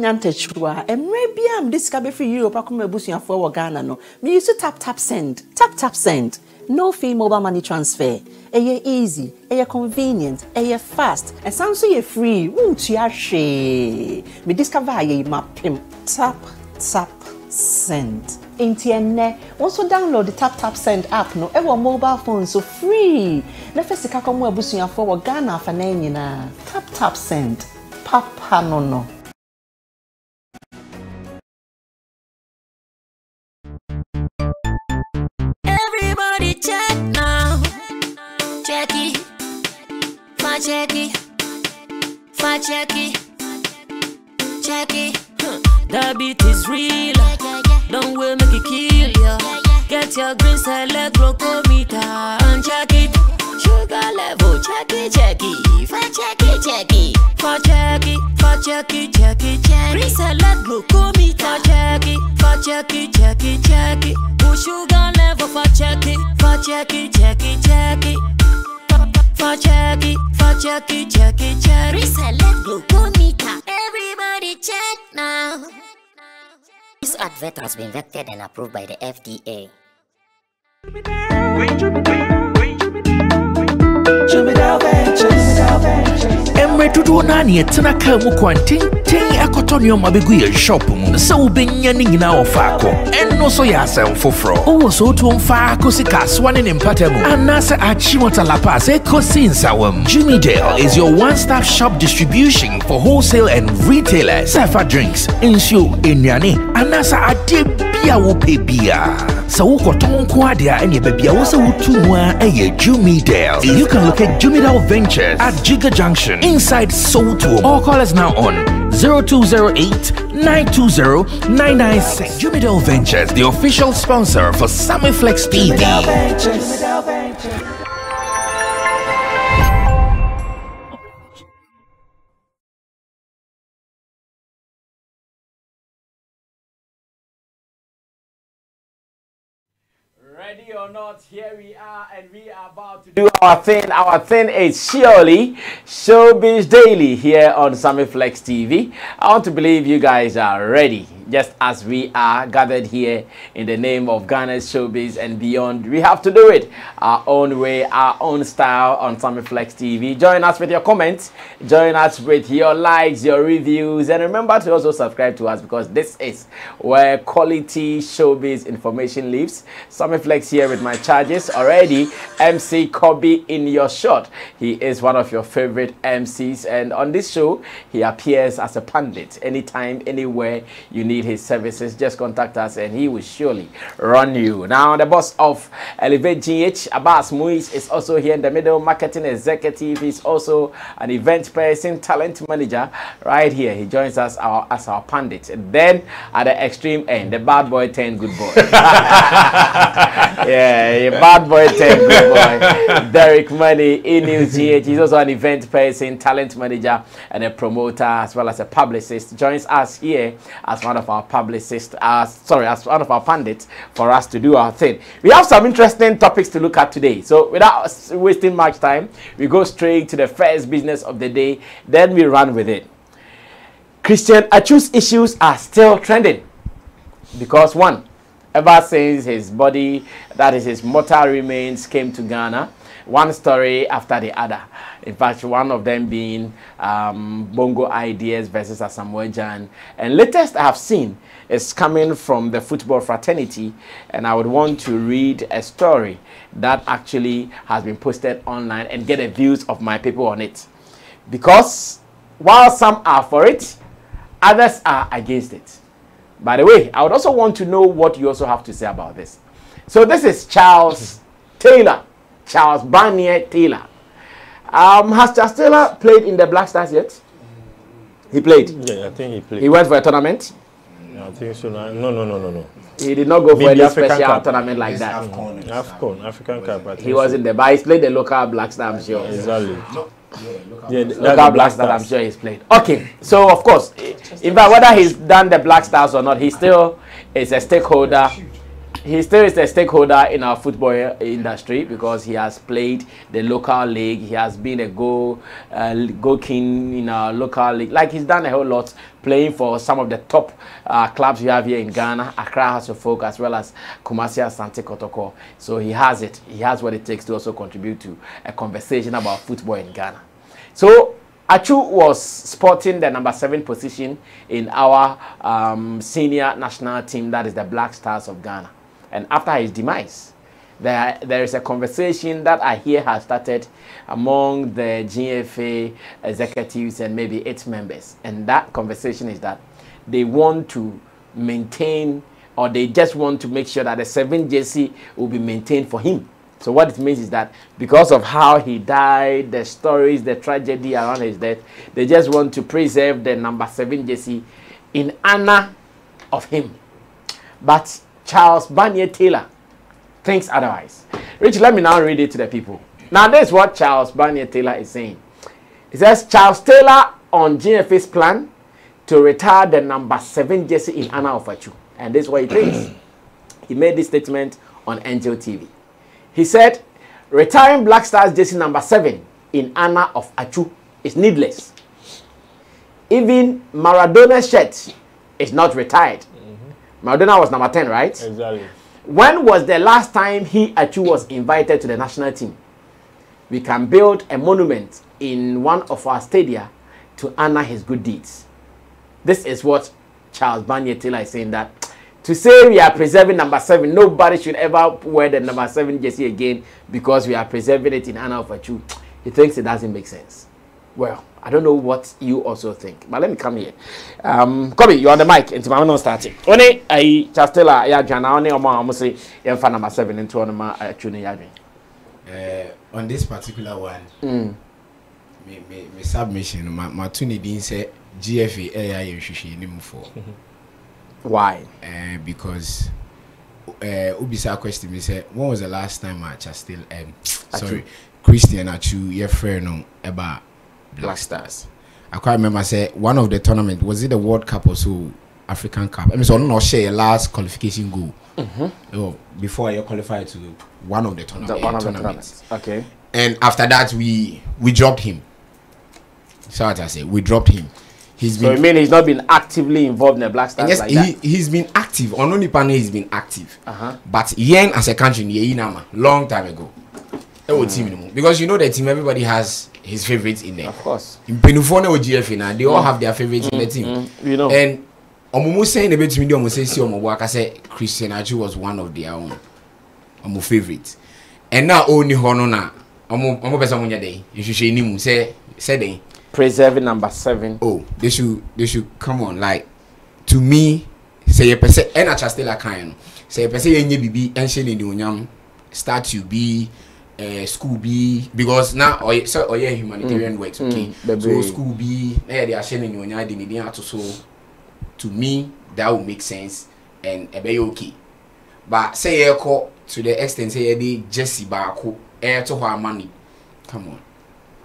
Wanyantechua, and maybe I'm discovered for Europe, I come a bush for Ghana. No, me used to tap send, tap send. No fee mobile money transfer. Eye easy, eye convenient, eye fast, and sounds so free. Won't you share? Me discover ye map him. Tap send. Intienne. Also download the tap send app. No, ever mobile phone so free. Na first ka come we busuya for Ghana for na. Tap send. Papa no. Everybody check now. Check it. Check it. The beat is real. Don't wait, make it kill ya. Get your green select glucometer and check it. Sugar level, check it. Check it. Green select glucometer. Check it. Sugar level for check it. Reselect glucometer. Everybody check now. This advert has been vetted and approved by the FDA. Emre tudo nani etna ka mu kwantin akotonyo mabegu ye shop mu se ubenya ni nyina ofako enno so ya asem foforo o so to mfa sika swane ne mpatamu anase achimota la pass ekosi nsawam. Camidoh is your one-stop shop distribution for wholesale and retailers. Safa drinks, insure, enyane, anasa ade bia wo pebia. So ukoton kwa dia enye bebia wo se wutumwa eye Camidoh. You can locate Camidoh Ventures at Giga Junction inside Soto or call us now on 0208-920-996. Camidoh Ventures, the official sponsor for Sammy Flex TV. Ready or not, here we are, and we are about to do our thing. Our thing is surely Showbiz Daily here on Sammy Flex TV. I want to believe you guys are ready, just as we are gathered here in the name of Ghana's showbiz and beyond. We have to do it our own way, our own style on Sammy Flex TV. Join us with your comments, join us with your likes, your reviews, and remember to also subscribe to us, because this is where quality showbiz information lives. Sammy Flex here with my charges already. MC Kobe in your shot. He is one of your favorite MCs, and on this show he appears as a pundit. Anytime, anywhere you need his services, just contact us and he will surely run you. Now the boss of Elevate GH, Abbas Muiz, is also here in the middle, marketing executive. He's also an event person, talent manager right here. He joins us as our pundit. And then at the extreme end, the bad boy turned good boy. Yeah, bad boy turned good boy. Derek Money in News GH. He's also an event person, talent manager, and a promoter, as well as a publicist. Joins us here as one of our publicists, as one of our pundits, for us to do our thing. We have some interesting topics to look at today. So without wasting much time, we go straight to the first business of the day, then we run with it. Christian Achu's issues are still trending because one, ever since his body, that is his mortal remains, came to Ghana, one story after the other. In fact, one of them being Bongo Ideas versus Asamoah Gyan. And latest I have seen is coming from the football fraternity, and I would want to read a story that actually has been posted online and get the views of my people on it. Because while some are for it, others are against it. By the way, I would also want to know what you also have to say about this. So this is Charles Taylor. Charles Barnier Taylor. Has Charles Taylor played in the Black Stars yet? He played? Yeah, I think he played. He went for a tournament? Yeah, I think so. No. He did not go for any special tournament like that? AFCON, African Cup. He was in the, but he's played the local Black Star, I'm sure. Exactly. Yeah, local Black Stars, I'm sure he's played. Okay, so of course, in fact, whether he's done the Black Stars or not, he still is a stakeholder he still is a stakeholder in our football industry because he has played the local league. He has been a goal king in our local league. Like, he's done a whole lot playing for some of the top clubs we have here in Ghana, Accra House of Folk, as well as Kumasi Asante Kotoko. So he has it. He has what it takes to also contribute to a conversation about football in Ghana. So Achu was sporting the number 7 position in our senior national team, that is the Black Stars of Ghana. And after his demise, there is a conversation that I hear has started among the GFA executives and maybe its members. And that conversation is that they want to maintain, or they just want to make sure that the 7 jersey will be maintained for him. So what it means is that because of how he died, the stories, the tragedy around his death, they just want to preserve the number 7 jersey in honor of him. But Charles Barnier Taylor thinks otherwise. Rich, let me now read it to the people. Now, this is what Charles Barnier Taylor is saying. He says, Charles Taylor on GFA's plan to retire the number 7 jersey in honor of Achu. And this is what he thinks. He made this statement on Angel TV. He said, retiring Black Stars jersey number 7 in honor of Achu is needless. Even Maradona's shirt is not retired. Maradona was number 10, right? Exactly. When was the last time Achu was invited to the national team? We can build a monument in one of our stadia to honor his good deeds. This is what Charles Barnier Taylor is saying, that to say we are preserving number 7, nobody should ever wear the number 7 jersey again because we are preserving it in honor of Achu. He thinks it doesn't make sense. Well, I don't know what you also think, but let me come here. Kobe, you're on the mic. Into my starting. Only I just tell her, yeah, Jana, only almost say, yeah, number 7 into one of my Achu. On this particular one, my submission, my tuni didn't say GFA AI should for. Why? Because Ubisa question me say, when was the last time I just still sorry, Christian Achu, your friend about Black Stars. I quite remember say one of the tournament, was it the World Cup or so, African Cup? I mean, so not share last qualification goal. Before I qualified to one of the tournaments. Okay. And after that, we dropped him. So what I say, we dropped him. So you mean he's not been actively involved in the Black Stars? Yes, like that? He's been active. On only panel, he's been active. But Yen as a country, long time ago. Because you know the team, everybody has his favorites in there. Of course. In Penufone or GFA, they all have their favorites in the team. You know. And Omumu saying a bit to me, Omu say, I said Christian Achu was one of their own favorites. And now only Honona, Omu person day. You should say Nimu say preserving number 7. Oh, they should come on. Like, to me, say a person and a chastela kind. Say a person any BB and she in start to be school B, because now or yeah humanitarian works, okay. So school B, they are sharing you and so to me that would make sense and be okay. But say you call to the extent say they Jesse Barco air to her money. Come on.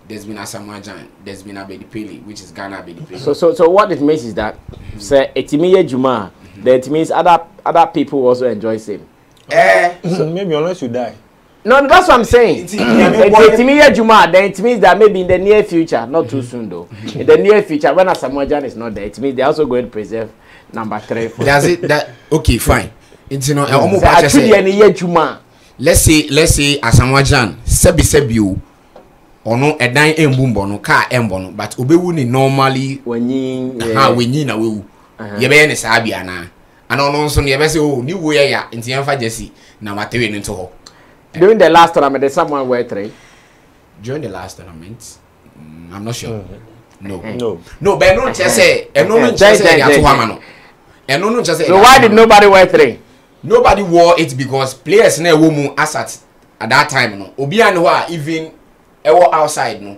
There's been a Samajan, there's been a Bedipeli, which is Ghana Bedipeli. So what it means is that say Etimiye Juma, that means other people also enjoy same. So maybe unless you die. No, that's what I'm saying. Etimiye Juma, then it means that maybe in the near future, not too soon though. In the near future, when a Samajan is not there, it means they're also going to preserve number 3. Does it that okay, fine. It's let's say a Samajan, Sebi ono edan embumbo no car embo no, but obewu ni normally wenyi na wewu ye be ne sabia na ana ono nso ne ye be say oh ni wo ya nti yamfa jesi na matewe no to ho. During the last tournament did someone wear 3? During the last tournament I'm not sure. No but no just say no just say ya to hama no no just say. So why did nobody wear 3? Nobody wore it because players na wo mu asat at that time no obi an ho a even outside no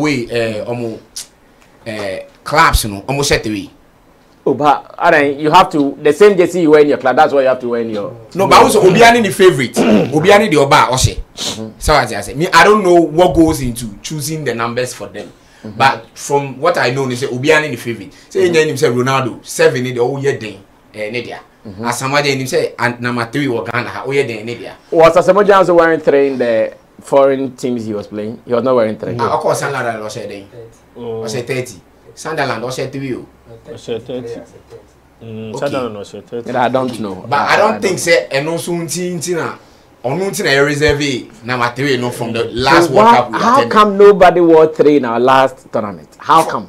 way clubs no almost set away. Oh, but you have to the same jersey you wear in your club, that's what you have to wear in your. No, but also Obiani the favorite. Obiani the Oba Oshe. So as I say, I don't know what goes into choosing the numbers for them. But from what I know, they say Obiani the favorite. Say him say Ronaldo 7 the whole year day. Nedia. Asamoah Gyan say number 3 was Ghana. Oh yeah, then India. Was Asamoah Gyan also wearing 3 in the foreign teams he was playing? He was not wearing 3. Of course, Sunderland was there. Was 30. Sunderland was 3. Was 30. Sunderland was 30. I don't know. But I don't think say and also Tina. Or nothing I reserve number 3 no from the last World Cup. How come nobody wore 3 in our last tournament? How come?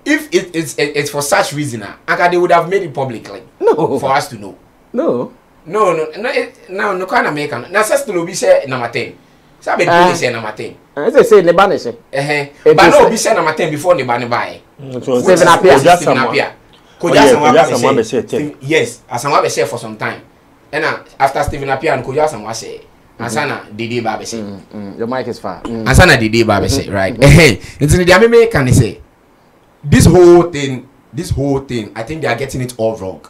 If it's for such reason, they would have made it public, like for us to know. No, no kind of make an. Now, just to be say number 10. So I say number 10. As I say, the banish. But no, be say number 10 before the ban buy. Steven Appiah. Yes, Asamoah be say for some time. And after Steven Appiah and Asamoah say, Asana Dede Babe say. Your mic is far. Asana Dede Babe say, right? It's in the Ameme can say. This whole thing, I think they are getting it all wrong.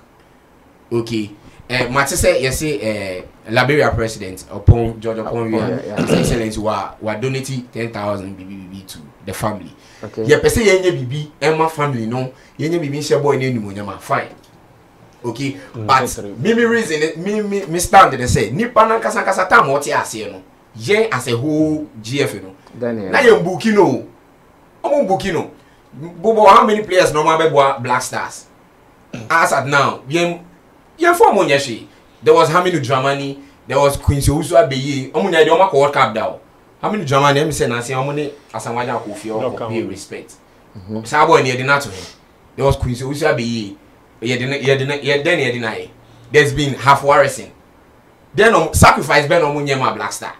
Okay. Matisse say, you say, Liberia president upon George upon His Excellency were donating 10,000 BBB to the family. Okay. Yeah, per se yenye BB, Emma family no, yenye BB share boy any munyama fine. Okay, but me reason it, me stand and say, Nipa na kasa time what ya say no, ye as a whole GF no. Na ye mbukino, omo mbukino. Bobo, how many players normally Black Stars? As at now, ye form on yeshi. There was Hamidu Dramani, there was Quincy Usua Beye, omunya de oma World Cup daw. Hamidu Dramani em say na say omune Asamoah Gyan Kofi or pay respect. Sabo ni edina to him. There was Quincy Usua Beye. There's been half warrison. Then sacrifice ben omunya ma Black Star.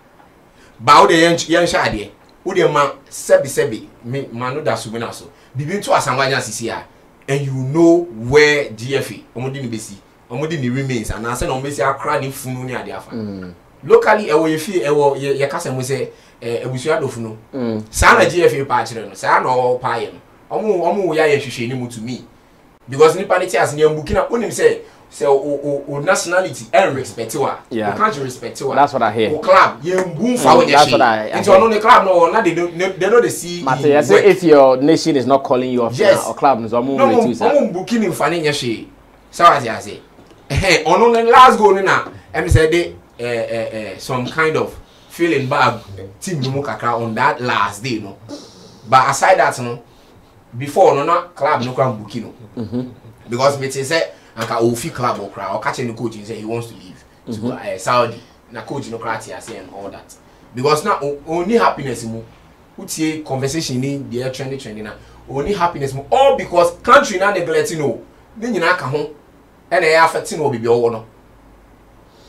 Ba o de yen shade. O de ma sebi me manu da subina so. Bibin to Asamoah Gyan sisi a, and you know where GFA omudi ni besi. Omudi ni remains and answer no besi akra ni funu ni ade afa. Locally ewo ye fi ewo ye kasa mo say ebusua do funu. Sa na GFA pa kire no. Sa na o pa ye no. Omo ya ye hwehwe ni mu to me. Because nipa ne tias ne mbukina onim say o nationality and respect you. You can't respect you. That's what I hear. O club ye mbu fa when that's what I into no the club no na they know the see. Matter say if your nation is not calling you off or club no no mbukini mfa ne nyehwe. So as I say ono the last goal na em say they some kind of feeling bad team no kakra on that last day no. But aside that no before no na club no kwa mbuki no. Because me say anka ofi club or crowd or catching the coach and say he wants to leave to Saudi. Na coach no crowd here say and all that. Because now only happiness mo utie conversation in the trending na only happiness mo all because country na neglecting no. Then you na ka ho and e affecting no bibi owo no.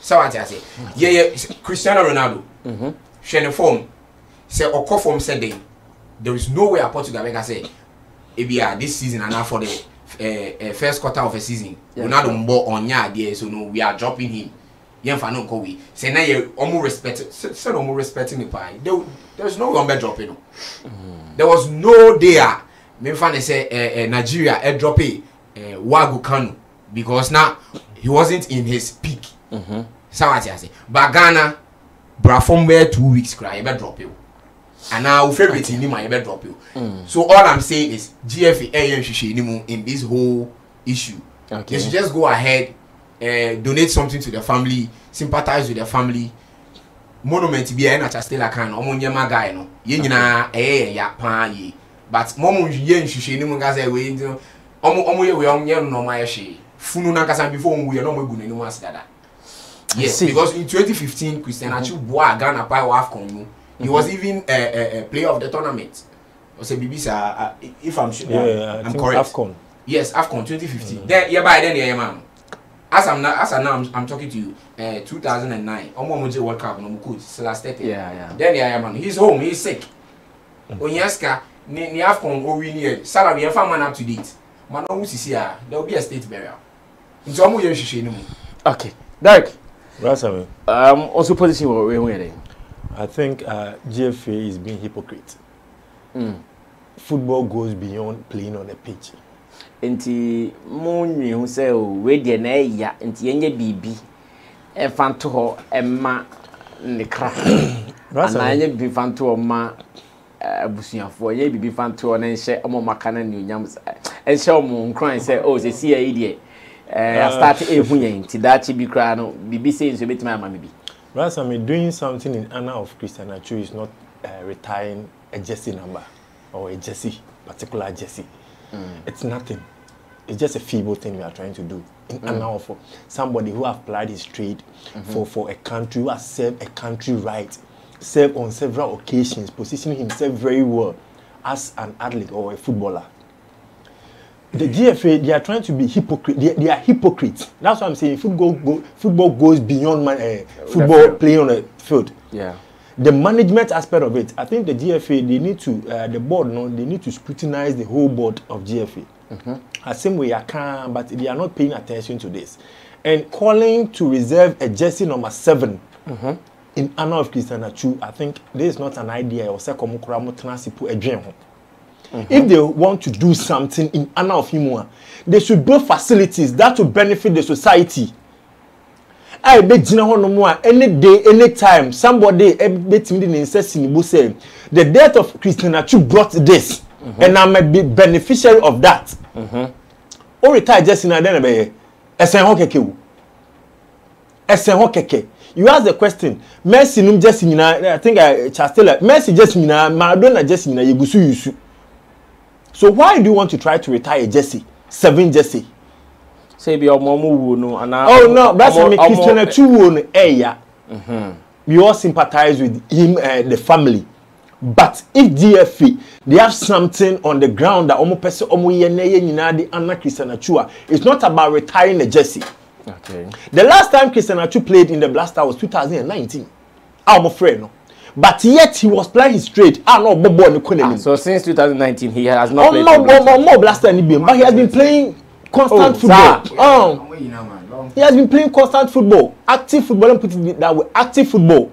So what I say yeah Cristiano Ronaldo share form say okọ form said there is no way Portugal make say ebia this season and now for the first quarter of a season Ronaldo mbo onya there so no we are dropping him yemfa no ko we say na you almost respect say no more respecting me pie there's no one be dropping no there was no there me fan say Nigeria drop Wagu Kanu because now he wasn't in his peak so what I say but Ghana bra from where 2 weeks cry be drop you. And now favorite in my ever drop you. So all I'm saying is GFA in this whole issue. Okay. You should just go ahead, donate something to the family, sympathize with the family. Monument be a still a can omunyama guy no. Yenina ya pan ye. But momu yen shishe ni mungaze we omu ye we omye no ma she. Funu na kasa before we no mo gu ni mu asidada. Yes, because in 2015 Christian Achu boa Ghana pa AFCON. He was even a player of the tournament. I say Bibisa, if I'm sure, I'm correct. AFCON. Yes, AFCON 2015. Then then man. As I'm talking to you, 2009. Omo World Cup no coach last 30. Yeah. Then man. He's home. He's sick. Onyaska ni AFCON o win here. Salary and man up to date. Man no see there will be a state burial. Into omo ye hwehwe ni mu. Okay. Derek. Rasami. Also position where I think GFA is being hypocrite. Football goes beyond playing on the pitch. Enti monyi hu say we de na ya enti yenye bibi e fanto ho emma ne kra ana yenye bibi fanto ho ma abusuafo yenye bibi fanto ho na nche omo maka na nyonyam enche omo nkran say oh se see e die I started a Tidachi Bicrano, BBC is a bit my mammy. Rather, I'm doing something in honor of Christian Achu is not retiring a jersey number or a jersey, particular jersey. It's nothing. It's just a feeble thing we are trying to do in honor of somebody who have applied his trade for a country, who has served a country right, served on several occasions, positioning himself very well as an athlete or a footballer. The GFA, they are trying to be hypocrite. They are hypocrites. That's what I'm saying. Football goes beyond football playing on a field. Yeah. The management aspect of it, I think the GFA, they need to, the board, they need to scrutinize the whole board of GFA. Same way I can, but they are not paying attention to this. And calling to reserve a jersey number 7 in honor of Christian Achu, I think this is not an idea. If they want to do something in honor of him, they should build facilities that will benefit the society. I bet you know any day, any time, somebody bet me say the death of Christian Achu brought this, and I might be beneficiary of that. Or retire just in a den you ask the question, Messi num just in I think Chastela, Messi just in Maradona just in Yegusu Yusu. So why do you want to try to retire a jersey? 7 jersey. Say be your momu no and oh no, that's me Christian Achu we all sympathize with him the family. But if DFA they have something on the ground that almost person Christian Achu, it's not about retiring a jersey. Okay. The last time Christian Achu played in the Blaster was 2019. I'm afraid no. But yet he was playing his trade. So since 2019 he has not played. More Blaster but he has been playing constant football. He has been playing constant football, active football. And put it that way, active football.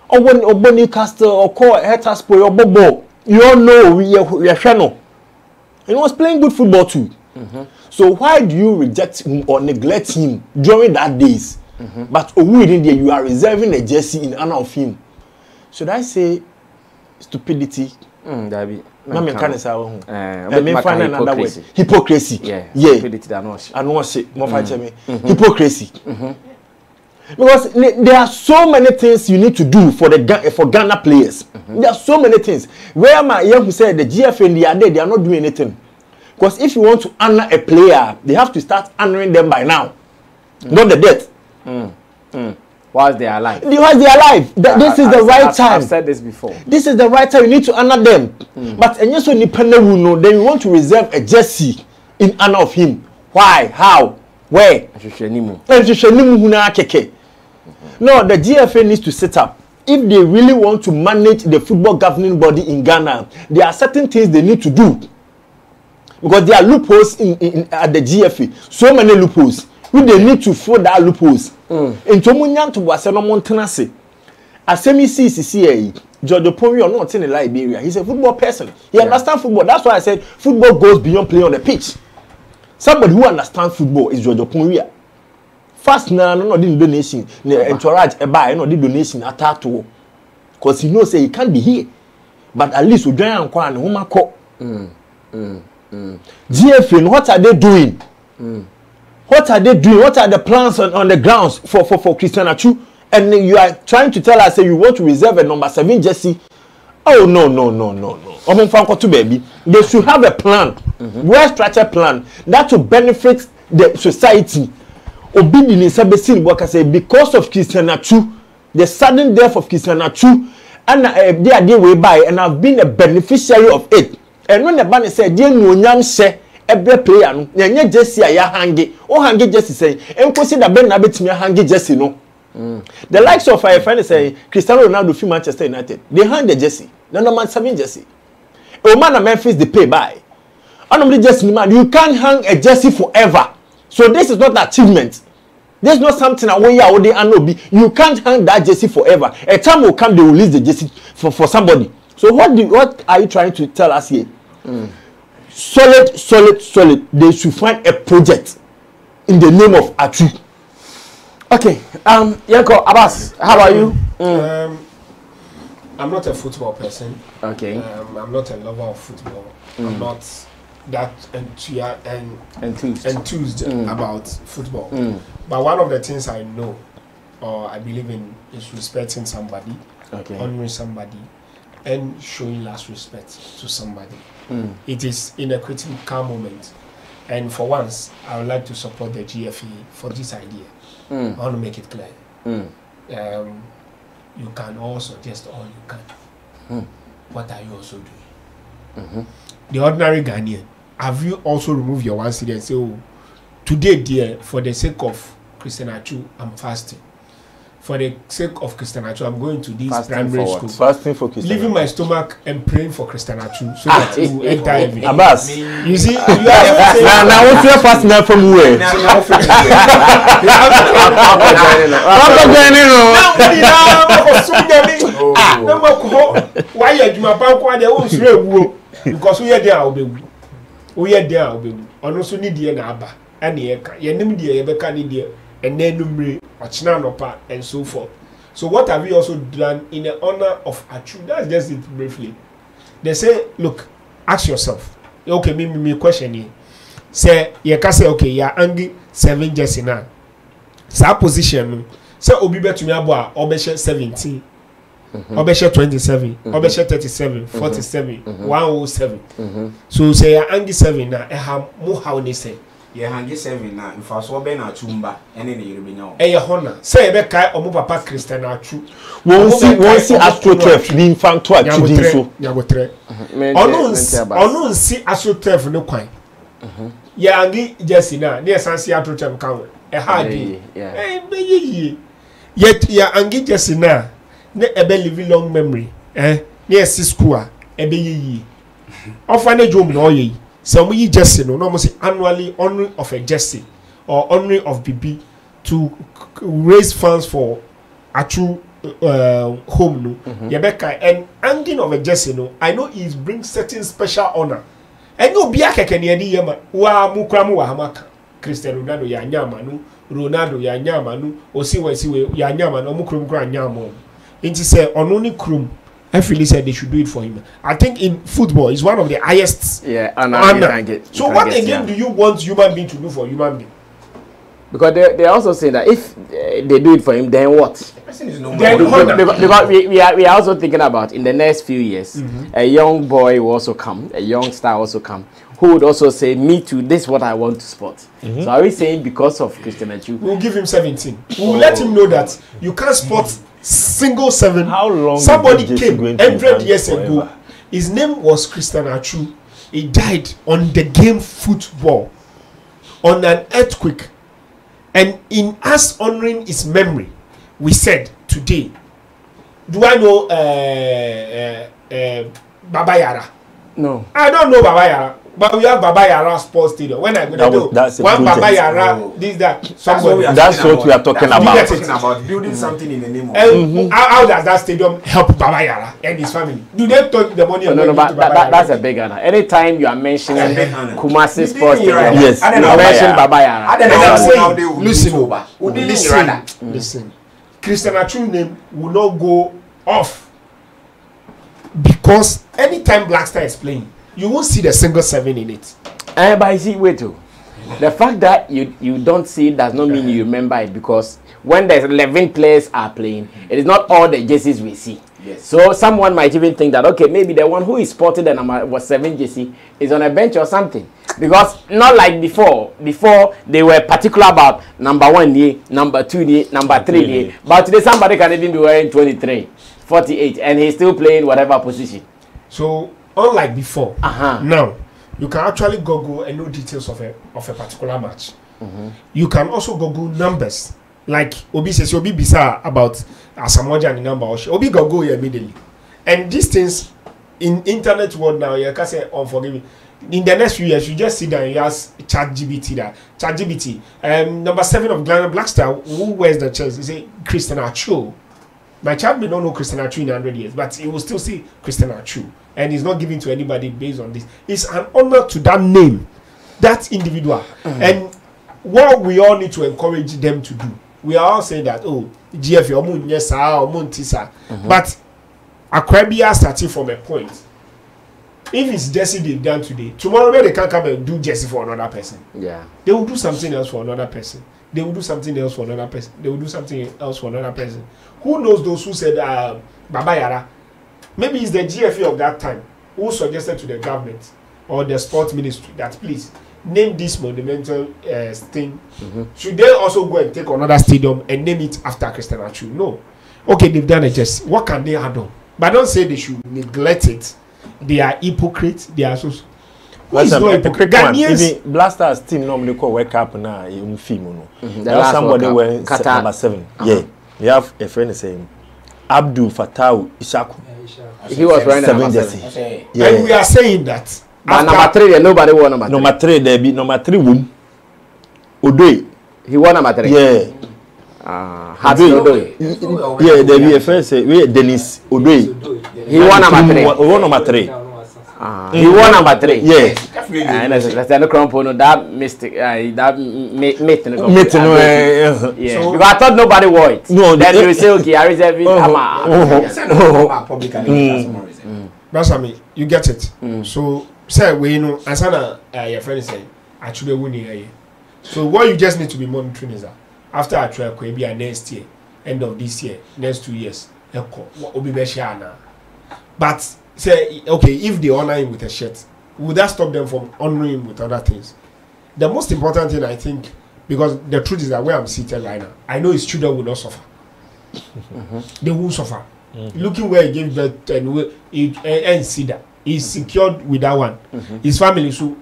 Or when Newcastle or call Hetaspor or Bobo, you all know we are channel. And he was playing good football too. So why do you reject him or neglect him during that days? But within there you are reserving a jersey in honor of him. Should I say stupidity? That be. I mean, can I say? I mean, find another word. Hypocrisy. Yeah. Stupidity. I know what hypocrisy. Because there are so many things you need to do for Ghana players. There are so many things. Where my young who said the GFA they are not doing anything. Because if you want to honor a player, they have to start honoring them by now, not the death. Whilst they are alive. Whilst they are alive. This is the right time. I've said this before. This is the right time. You need to honor them. But and yes, when you know, then you want to reserve a jersey in honor of him. Why? How? Where? No, the GFA needs to set up. If they really want to manage the football governing body in Ghana, there are certain things they need to do. Because there are loopholes at the GFA. So many loopholes. Who they need to fill that loopholes. In Tomunyan to Waseno Montanasi. As Sammy sees here, George Oporio not in Liberia. He's a football person. He understands football. That's why I said football goes beyond playing on the pitch. Somebody who understands football is George Oporio. First now, no donation, encourage a buy, no donation attack to. Because he knows he can't be here. But at least we join and call and woman call. GFA, what are they doing? What are they doing? What are the plans on the grounds for Christian Achu? And you are trying to tell us that you want to reserve a number 7 jersey. Oh no. Baby. They should have a plan, well-structured plan that will benefit the society. Because of Christian Achu, the sudden death of Christian Achu, and they are there way by, and I've been a beneficiary of it. And when the banner said, "Dear no young say, every player, no, you just see a hangy, or hangy just say, and consider Ben Abbott me a hangy just no." The likes of my friend say, Cristiano Ronaldo for Manchester United, they hang the jersey, no man 7 jersey. Oh man, Memphis they pay by. And just man, you can't hang a jersey forever. So this is not achievement. This is not something that you can't hang that jersey forever. A time will come, they will release the jersey for somebody. So what are you trying to tell us here? Solid. They should find a project in the name of Achu. Okay. Yanko Abbas, how are you? I'm not a football person. Okay. I'm not a lover of football. I'm not that enthused about football. But one of the things I know or I believe in is respecting somebody, honoring somebody, and showing last respect to somebody. It is in a critical moment. And for once, I would like to support the GFE for this idea. I want to make it clear. You can all suggest all you can. What are you also doing? The ordinary Ghanaian, have you also removed your 1 cedi and say, oh, today, dear, for the sake of Christian Achu, I'm fasting. For the sake of Christian Achu, I'm going to this primary school. Fasting for Christian leaving my stomach and praying for Christian Achu so that you enter heaven. Abbas. You see, you are now what's your fasting from where? Why you my bank one there won't swear because we are there obewu. We are there obewu. Ono so ni die na aba. Ane ye ka. Ye nim die ye beka ni die. Ene numre, ochina nopa and so forth. So what have we also done in the honor of Achu? That's just it briefly. They say, look, ask yourself. Okay, me question here. Say ye ka say okay, ya angi 7 jersey na. Sa position say obi betumi abo a obehye 17. Obesha 27, Obesha 37, 47, 107. So say ya angi 7 na ha mo how they say. Yeah, hangi 7 na if I saw Ben Achumba and in the European. Eh hona. Say be kai omo papa Christian Achu. Won see AstroTurf ni fan to Achu so. Yagotre. Onu si AstroTurf no kwan. Ya angi Jesse na na esansi AstroTurf kan. Eh ha di. Eh be ye. Yet ya angi Jesse na ne ebe living long memory near school ebe yi ofane jom no ye so mo yi jersey no mo say annually honoring of a jersey or honoring of BB to raise funds for Achu home no yebeka and hanging of a jersey no I know it brings certain special honor and no bia keke ne adi yema wa mu kra mu wa hamaka Cristiano Ronaldo ya nyama no Ronaldo ya nyama no osi ya nyama no mu krom kra nyama. It say only Krum. I feel he said they should do it for him. I think in football it's one of the highest honor. So what again do you want human being to do for human being? Because they also say that if they do it for him, then what? Because we are also thinking about in the next few years, a young boy will also come, a young star also come, who would also say, me too, this is what I want to sport. So are we saying because of Christian Achu? We'll give him 17. We'll let him know that you can't sport single 7. How long? Somebody came 100 years ago. His name was Christian Achu. He died on the game football, on an earthquake. And in us honoring his memory, we said today, do I know Baba Yara? No. I don't know Baba Yara. But we have Baba Yara Sports Stadium. When I go to one Baba Yara, this, that. That's what we are talking about. We are talking about building something in the name of. And how does that stadium help Baba Yara and his family? Do they take the money? No, but that's a big honor. Anytime you are mentioning Kumasi Sports Stadium, yes, you mention Baba Yara. Listen. Christian Achu's name will not go off because anytime Black Star is playing, you won't see the single 7 in it. But I see, wait too. The fact that you don't see it does not mean you remember it, because when there's 11 players are playing, it is not all the jerseys we see. Yes. So someone might even think that, okay, maybe the one who is spotted the number 7 jersey is on a bench or something. Because not like before. Before they were particular about number 1 year, number 2 year, number 3 year. But today somebody can even be wearing 23, 48, and he's still playing whatever position. So unlike before, now you can actually Google and know details of a particular match. You can also Google numbers. Like Obi says, Obi Bisa about Asamoah and number. Obi Google immediately. And these things in internet world now, you can say unforgiving. In the next few years, you just sit down and you ask ChatGPT. Number 7 of Ghana Black Star, who wears the chest? He say Christian Achu. My child may not know Christian Achu in 100 years, but he will still see Christian Achu. And it's not given to anybody based on this. It's an honor to that name, that individual. And what we all need to encourage them to do, we are all saying that, oh, GF, but Akwabia starting from a point. if it's jersey they've done today, tomorrow they can come and do jersey for another person. Yeah. They will do something else for another person. They will do something else for another person. They will do something else for another person. Who knows those who said Baba Yara? Maybe it's the GFA of that time who suggested to the government or the sports ministry that please name this monumental thing. Should they also go and take another stadium and name it after Christian Achu? No. Okay, they've done it. Just what can they add on? But don't say they should neglect it. They are hypocrites. They are so. Who is not hypocrite? Even Blasters team normally call wake up now in film. There's somebody wearing number 7. Yeah, we have a friend saying Abdul Fattah Ishaku. He was wearing 7 jersey. Yeah. And we are saying that. But number 3, nobody won number 3. Number 3, there be number 3 won. Odoi. He won number 3. Yeah. Odoi. Yeah, there be a friend say we Dennis Odoi. He won number 3. He won number 3. He won number 3. Yeah. And that's the crumple no that mistake. That mate no. Yeah. So, because I thought nobody wore it. No. Then you say okay, I reserve it. That's what I mean. You get it. So say we you know as your friend say actually winning. So what you just need to be monitoring is that after I try could be next year, end of this year, next 2 years, what will be better. But say okay, if they honor him with a shirt, would that stop them from honoring him with other things? The most important thing I think, because the truth is that where I'm seated right now, I know his children will not suffer. They will suffer. Looking where he gave birth and see that he's secured with that one. His family so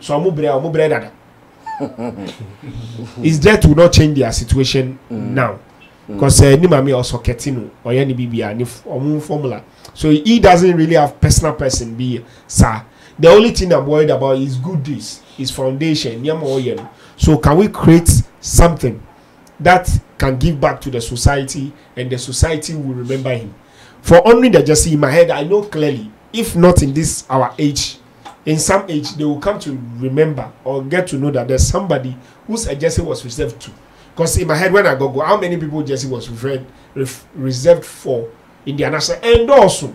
his death will not change their situation now. Because ni mami also ketino or any BBA ni formula. So he doesn't really have personal person be sir. The only thing I'm worried about is good deeds, his foundation. So can we create something that can give back to the society and the society will remember him? For only the jersey in my head, I know clearly, if not in this our age, in some age, they will come to remember or get to know that there's somebody whose jersey was reserved to. Because in my head, when I go, how many people jersey was reserved for in their national and also,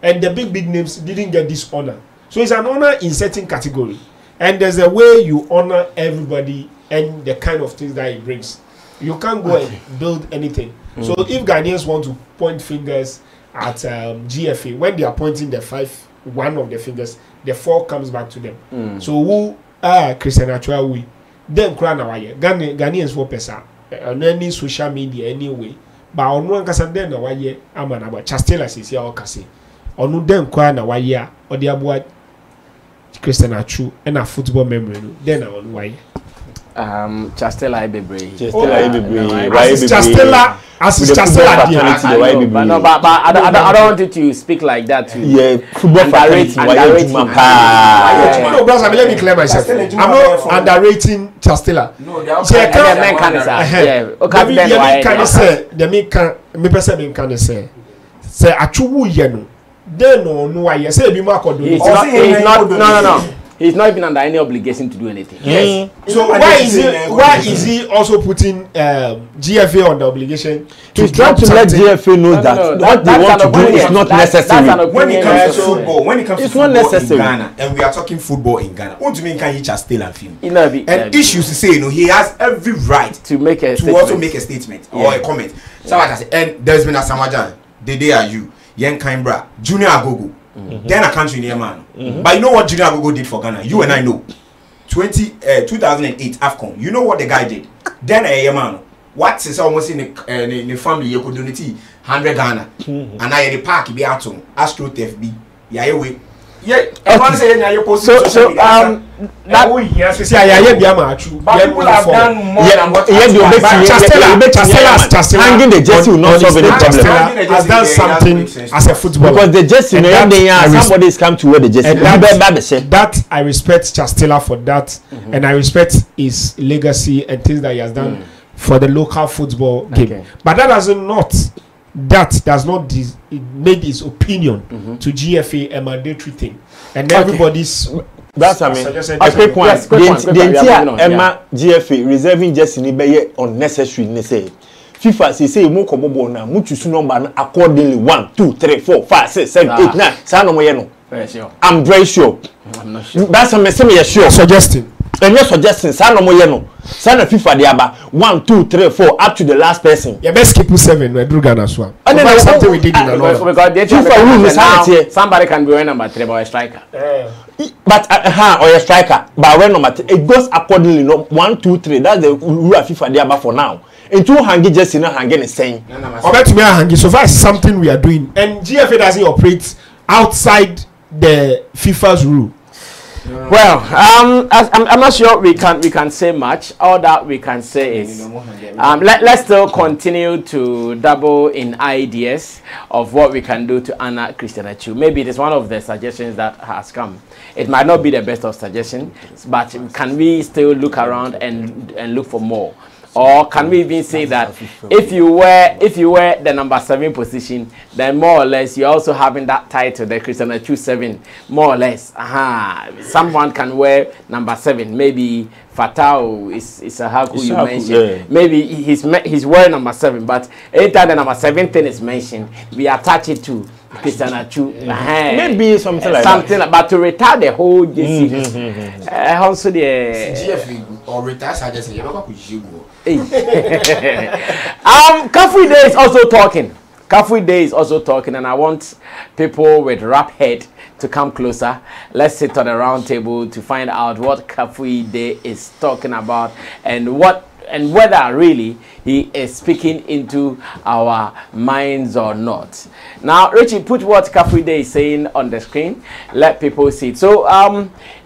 and the big names didn't get this honor. So it's an honor in certain category, and there's a way you honor everybody and the kind of things that it brings. You can't go and build anything. So if Ghanaians want to point fingers at GFA, when they are pointing the 5, one of the fingers, the 4 comes back to them. So who Christian Achua we then cry now Ghanaians for pesa on any social media anyway. But on one case then na waye amana about Chastela says ya okase. On then cry na waye or the abuat Christian Achu and a football memory then on waye. Chastela Ibebre. Chastela no, but I don't want you to speak like that too. Yeah, football let me clear myself. I'm not underrating Chastela. No, they are say he's not even under any obligation to do anything. Yes. So why is he also putting GFA on the obligation? He's trying to let GFA know that what they want to do is not necessary. When it comes to football, it's not necessary. In Ghana, and we are talking football in Ghana. What do you mean can he just steal and film? And issues to say, he has every right to make a to also make a statement or a comment. So what I say, and there's been a Samajan, they are you, Yen Kimbra, Junior Agogo. Then a country near man. But you know what Junior Agogo did for Ghana? You and I know. 2008 AFCON. You know what the guy did? Then a man. What is almost in the family you could donate 100 Ghana. And I the park be out on Astro TFB. Yeah, we. Yeah, everyone saying that you're posting social media. That we here say yeah but people have done more than what Chastela hanging the jersey will not solve any problem. Has done something as a footballer because the jersey somebody is come to wear the jersey. That I respect Chastela for that, and I respect his legacy and things that he has done for the local football game. But that does not made his opinion to GFA a mandatory thing, and everybody's. That's I mean a quick one. The entire Emma GFA reserving jersey ni be unnecessary. They say FIFA say you mo komobo na mo choose number accordingly 1 2 3 4 5 6 7 8 9. Say no mo ye no. Very sure. I'm very sure. I'm not sure. That's a message. Sure. Suggesting. And your suggestion, son of Moyeno, son of FIFA Diaba, 1, 2, 3, 4, up to the last person. Yeah, best keep 7. We do Ghana as well. And then something we did in because somebody can be number 3 by a striker. But or a striker, but when number 3, it goes accordingly. No, 1, 2, 3. That's the rule of FIFA Diaba for now. And 2 hangi just hanging is saying. So far, something we are doing, and GFA doesn't operate outside the FIFA's rule. Well, I'm not sure we can say much. All that we can say is let's still continue to double in ideas of what we can do to honor Christian Achu. Maybe it is one of the suggestions that has come. It might not be the best of suggestions, but can we still look around and look for more? Or can we even say that if you were the number 7 position, then more or less you're also having that title, the Christian Achu 7, more or less. Someone can wear number 7. Maybe Fatao is a Haku you mentioned. Yeah. Maybe he's wearing number 7, but anytime the number 7 thing is mentioned, we attach it to Christian Achu. Maybe something like that. But to retire the whole JC. Also the GFA or retire suggestion. Kafui Day is also talking. Kafui Day is also talking, and I want people with rap head to come closer. Let's sit on the round table to find out what Kafui Day is talking about and whether really he is speaking into our minds or not. Now, Richie, put what Kafui Day is saying on the screen. Let people see it. So,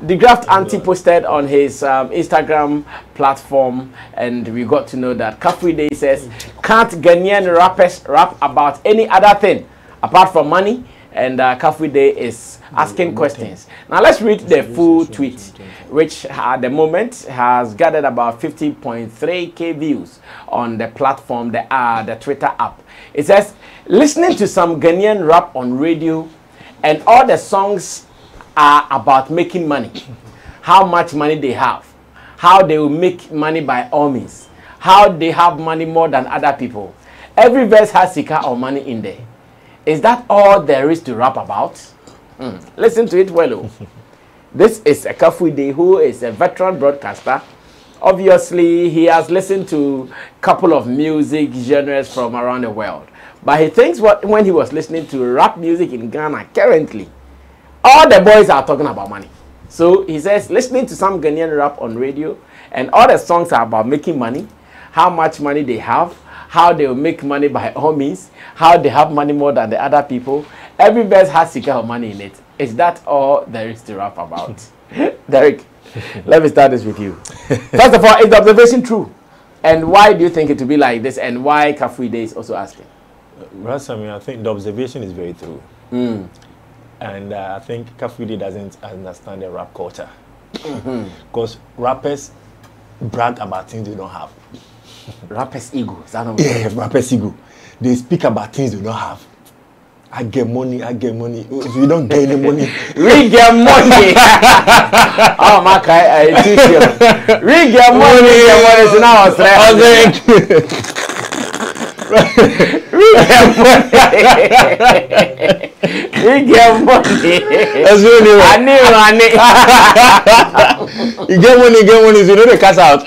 the Graft Auntie posted on his Instagram platform, and we got to know that Kafui Day says, can't Ghanaian rappers rap about any other thing apart from money? And Kafui Day is asking questions. Now let's read the full tweet, which at the moment has gathered about 50.3k views on the platform, the Twitter app. It says, listening to some Ghanaian rap on radio, and all the songs are about making money. How much money they have, how they will make money by all means, how they have money more than other people. Every verse has sika or money in there. Is that all there is to rap about? Listen to it well. This is a Kafui Day who is a veteran broadcaster. Obviously, he has listened to a couple of music genres from around the world. But he thinks when he was listening to rap music in Ghana currently, all the boys are talking about money. So he says, listening to some Ghanaian rap on radio, and all the songs are about making money, how much money they have, how they will make money by all means, how they have money more than the other people. Every verse has sika of money in it. Is that all there is to rap about? Derek, let me start this with you. First of all, is the observation true? And why do you think it to be like this? And why Kafui Day is also asking? Sammy, I think the observation is very true. And I think Kafui Day doesn't understand the rap culture. Because rappers brag about things they don't have. Rappers' ego. Yeah, rappers' ego. They speak about things they don't have. I get money. If you don't get any money, we get money. Oh my God, I teach you. We get money. So now I we get money. That's really You get money, so you know the cash out.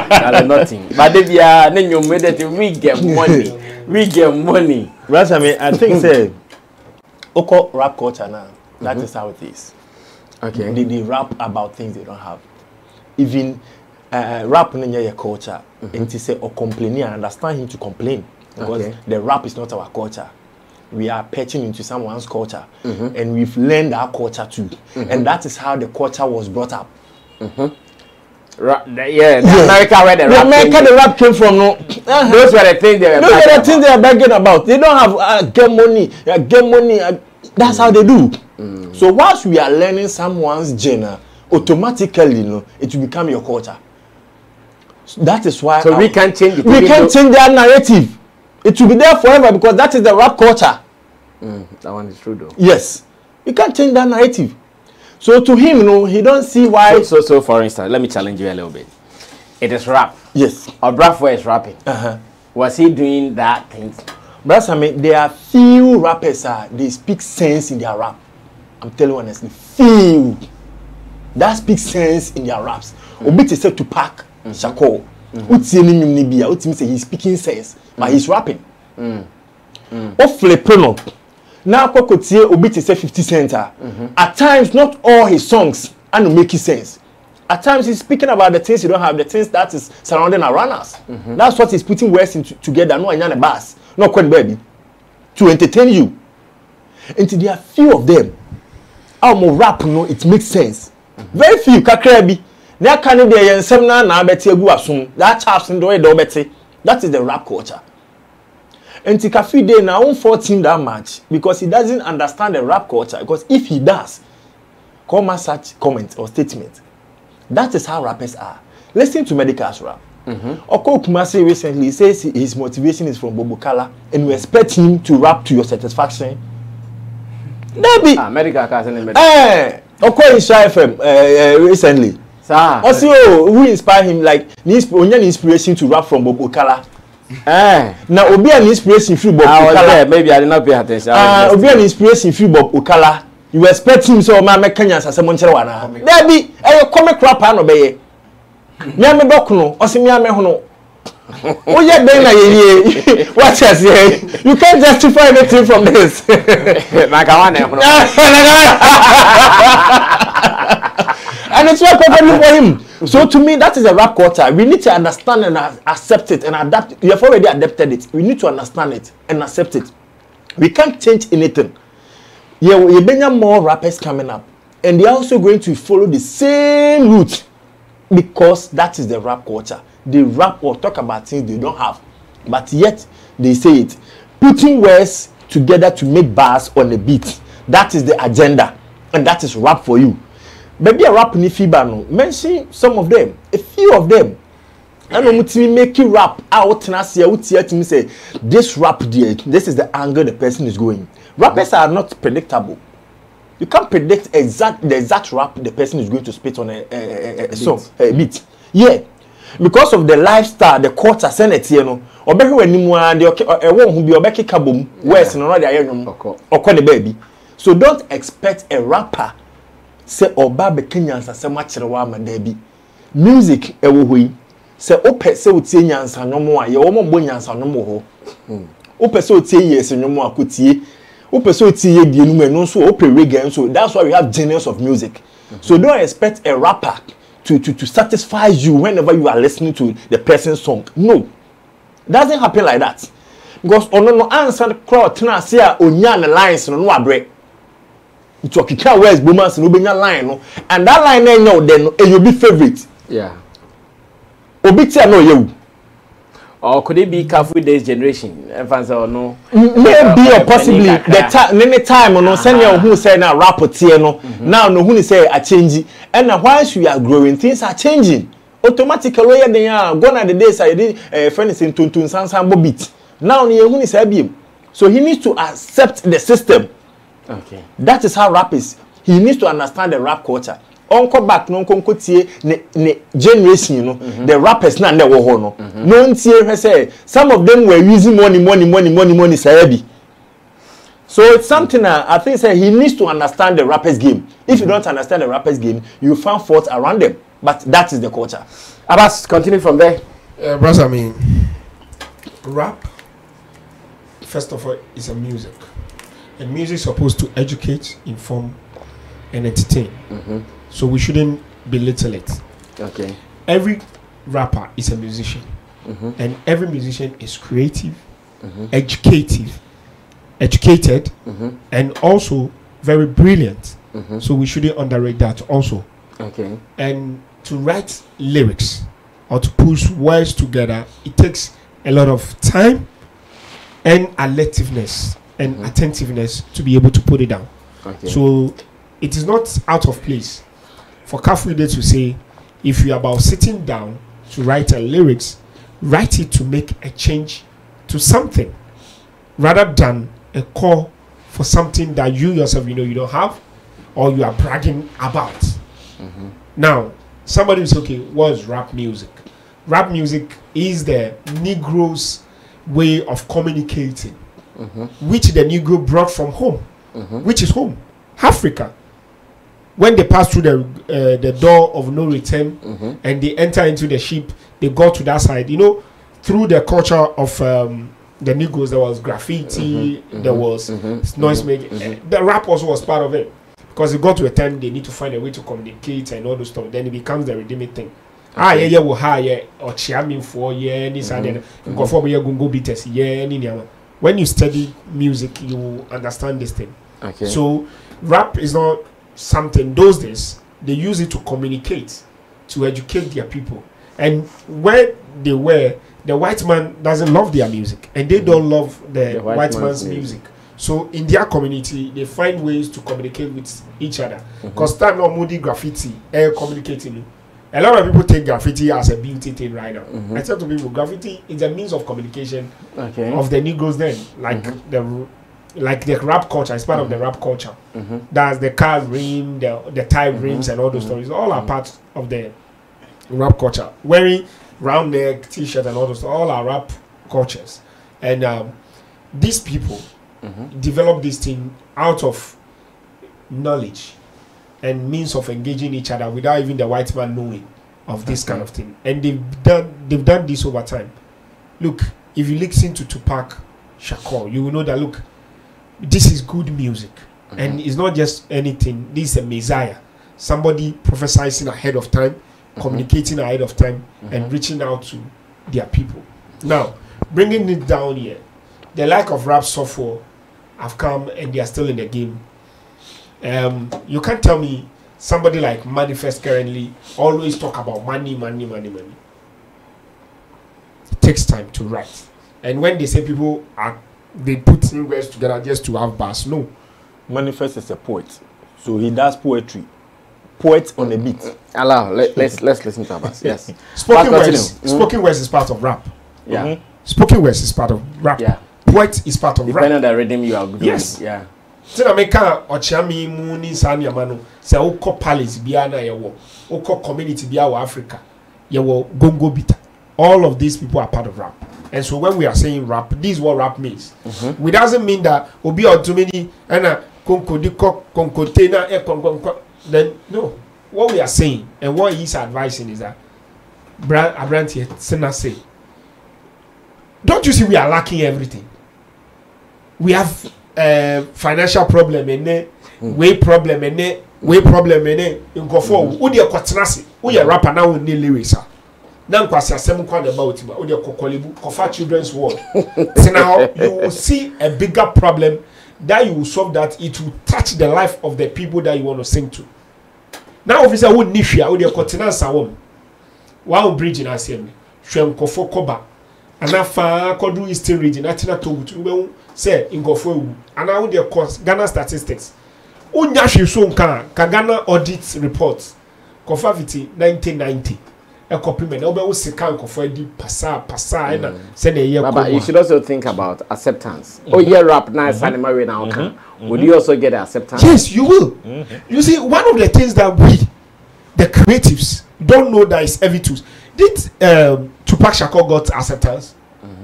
That's nothing. But if you are we get money. We get money. Right, I mean, I think say Oko rap culture now. That is how it is. Okay. They rap about things they don't have. Even rap in your culture. And to say or complaining, I understand him to complain. Because the rap is not our culture. We are patching into someone's culture. And we've learned our culture too. And that is how the culture was brought up. America where the rap came from. No, those were the things they are bragging about. They don't have get money. That's how they do. So once we are learning someone's genre, automatically, it will become your culture. So that is why. So we can't change it. We can't change their narrative. It will be there forever because that is the rap culture. That one is true, though. Yes, we can't change that narrative. So to him, he don't see why. So for instance, let me challenge you a little bit. It is rap. Yes. Or Brafo is rapping. Was he doing that thing? But I mean, there are few rappers they speak sense in their rap. I'm telling you honestly, feel that speaks sense in their raps. Obi te say to pack Shako. Uti ni bia, uti say he's speaking sense, but he's rapping. O flip no. Now kokotie obi te say 50 Cent. At times not all his songs and make sense. At times he's speaking about the things you don't have, the things that is surrounding around us. That's what he's putting words together. No anyana bass, no quite baby, to entertain you. And there are few of them. How more rap no, it makes sense. Very few kakrebi. Na can be a seminar na beti egu asum. That chaps in the way do beti. That is the rap culture. And Kafui dey na won't fault him that much because he doesn't understand the rap culture. Because if he does, come as such comment or statement. That is how rappers are. Listen to Medical's rap. Oko Kumasi recently says his motivation is from Bobokala and we expect him to rap to your satisfaction. Maybe. Medical casting Medical. Oko in Shy FM recently. Also, who inspired him? Like, only inspiration to rap from Bobokala. Now, Obi an inspiration through Bobokala. Maybe I did not pay attention. Obi an inspiration through Bobokala. You expect him so man make Kenyans as a Moncherawana. Maybe a comic rapper no be. Miame Bokuno, or Simiame Hono. Oh, yeah, then what you say? You can't justify anything from this. And it's not perfectly for him. So to me, that is a rap culture. We need to understand and accept it and adapt it. You have already adapted it. We need to understand it and accept it. We can't change anything. Yeah, you bring more rappers coming up, and they're also going to follow the same route because that is the rap culture. They rap or talk about things they don't have, but yet they say it. Putting words together to make bars on a beat. That is the agenda, and that is rap for you. Maybe a rap ni fiba no. Mention some of them, a few of them. I know mutimi make you rap out na say utia to me say this rap there. This is the angle the person is going. Rappers are not predictable. You can't predict the exact rap the person is going to spit on a song, a beat. Yeah, because of the lifestyle, the culture, senate, you know. Obeki when you want the one who be obeki kabum, where's no other ayom or call the baby. So don't expect a rapper say oba be Kenyans as so much man debi. Music ewo say ope say utie nyansa no mo aye wo mo bo nyansa no mo ho. Ope say utie yes no mo akotie. Ope say utie ye die no mo no so ope reggae so that's why we have genres of music. So don't expect a rapper to satisfy you whenever you are listening to the person's song. No. Doesn't happen like that. Because no answer the crowd tena say onya the lines no abre. It will kick West Boomers no benya line no and that line no then you be favorite. Yeah. Obitia no you. Or could it be Kafui Day's generation? Or no? Maybe or possibly the time no send you who say now rap no now no who say a change and now whilst we are growing things are changing automatically they are gone at the days I did friend is in tuntun sansan beat now you who say be so he needs to accept the system. Okay, that is how rap is. He needs to understand the rap culture. Uncle back no uncle tie ne generation you know the rappers na wo ho no no tie say some of them were using money say. So it's something I think say he needs to understand the rappers game. If you don't understand the rappers game, you find fault around them. But that is the culture. Abbas, continue from there. Bros, I mean, rap first of all is a music. And music is supposed to educate, inform, and entertain. So we shouldn't belittle it. Okay. Every rapper is a musician. And every musician is creative, educated, and also very brilliant. So we shouldn't underrate that also. Okay. And to write lyrics or to push words together, it takes a lot of time and alertiveness and attentiveness to be able to put it down. Okay. So it is not out of place for Kafui Day to say, if you are about sitting down to write a lyrics, write it to make a change to something rather than a call for something that you yourself you don't have or you are bragging about. Now, somebody will say, okay, what is rap music? Rap music is the Negro's way of communicating, which the Negro brought from home, which is home. Africa, when they pass through the door of no return and they enter into the ship, they go to that side. You know, through the culture of the Negroes, there was graffiti, there was noise making. The rap also was part of it, because it got to a time they need to find a way to communicate and all those stuff. Then it becomes the redeeming thing. Or chairman for go beaters, when you study music, you understand this thing. Okay. So rap is not something those days they use it to communicate, to educate their people. And where they were, the white man doesn't love their music, and they don't love the white man's music. So in their community, they find ways to communicate with each other. Because time no moody graffiti, communicating. A lot of people take graffiti as a beauty thing right now. I tell to people, graffiti is a means of communication of the Negroes then, like the rap culture. It's part of the rap culture. That's the car rim, the tie rims, and all those stories. All are part of the rap culture. Wearing round neck t-shirt and all those, all are rap cultures. And these people develop this thing out of knowledge and means of engaging each other without even the white man knowing of this kind of thing. And they've done this over time. Look, if you listen to Tupac Shakur, you will know that, look, this is good music. And it's not just anything. This is a messiah. Somebody prophesying ahead of time, communicating ahead of time, and reaching out to their people. Now, bringing it down here, the lack of rap software have come and they are still in the game. You can't tell me somebody like Manifest currently always talk about money. It takes time to write. And when they say they put in words together just to have bars, no. Manifest is a poet, so he does poetry. Poet on a beat. Let's listen to Abbas. Yes. Spoken words is part of rap. Yeah. Spoken words is part of rap. Yeah. Poet is part of rap. Depending on the rhythm you are doing. Yes. Yeah. Tina meka ochiami mu ni sani amano se ukọ palace bia na yewo ukọ community bia wa Africa yewo gongo bita. All of these people are part of rap. And so when we are saying rap, this is what rap means. It doesn't mean that obi or too many and then no. What we are saying and what he's advising is that Abranti Sena say, don't you see we are lacking everything? We have financial problem in weight problem in weight problem in go for who dey kwatenase who ye rapper now need lyrics now kwase asem kwa about him who dey kokolibu kofa children's world. So now you will see a bigger problem that you will solve, that it will touch the life of the people that you want to sing to. Now officer who nifia who dey kwatenase awom one bridge in asem hwem kofo koba anafa kodu eastern region atina to say in Kafui and now the cost Ghana statistics. Unya so ka Ghana audit reports Kofaviti 1990. A copy me no be usika Kafui di pasa na say na year. But you should also think about acceptance. Oh yeah, rap nice animal we now can. Would you also get acceptance? Yes, you will. You see, one of the things that we, the creatives, don't know that is heavy tools. Did Tupac Shakur got acceptance?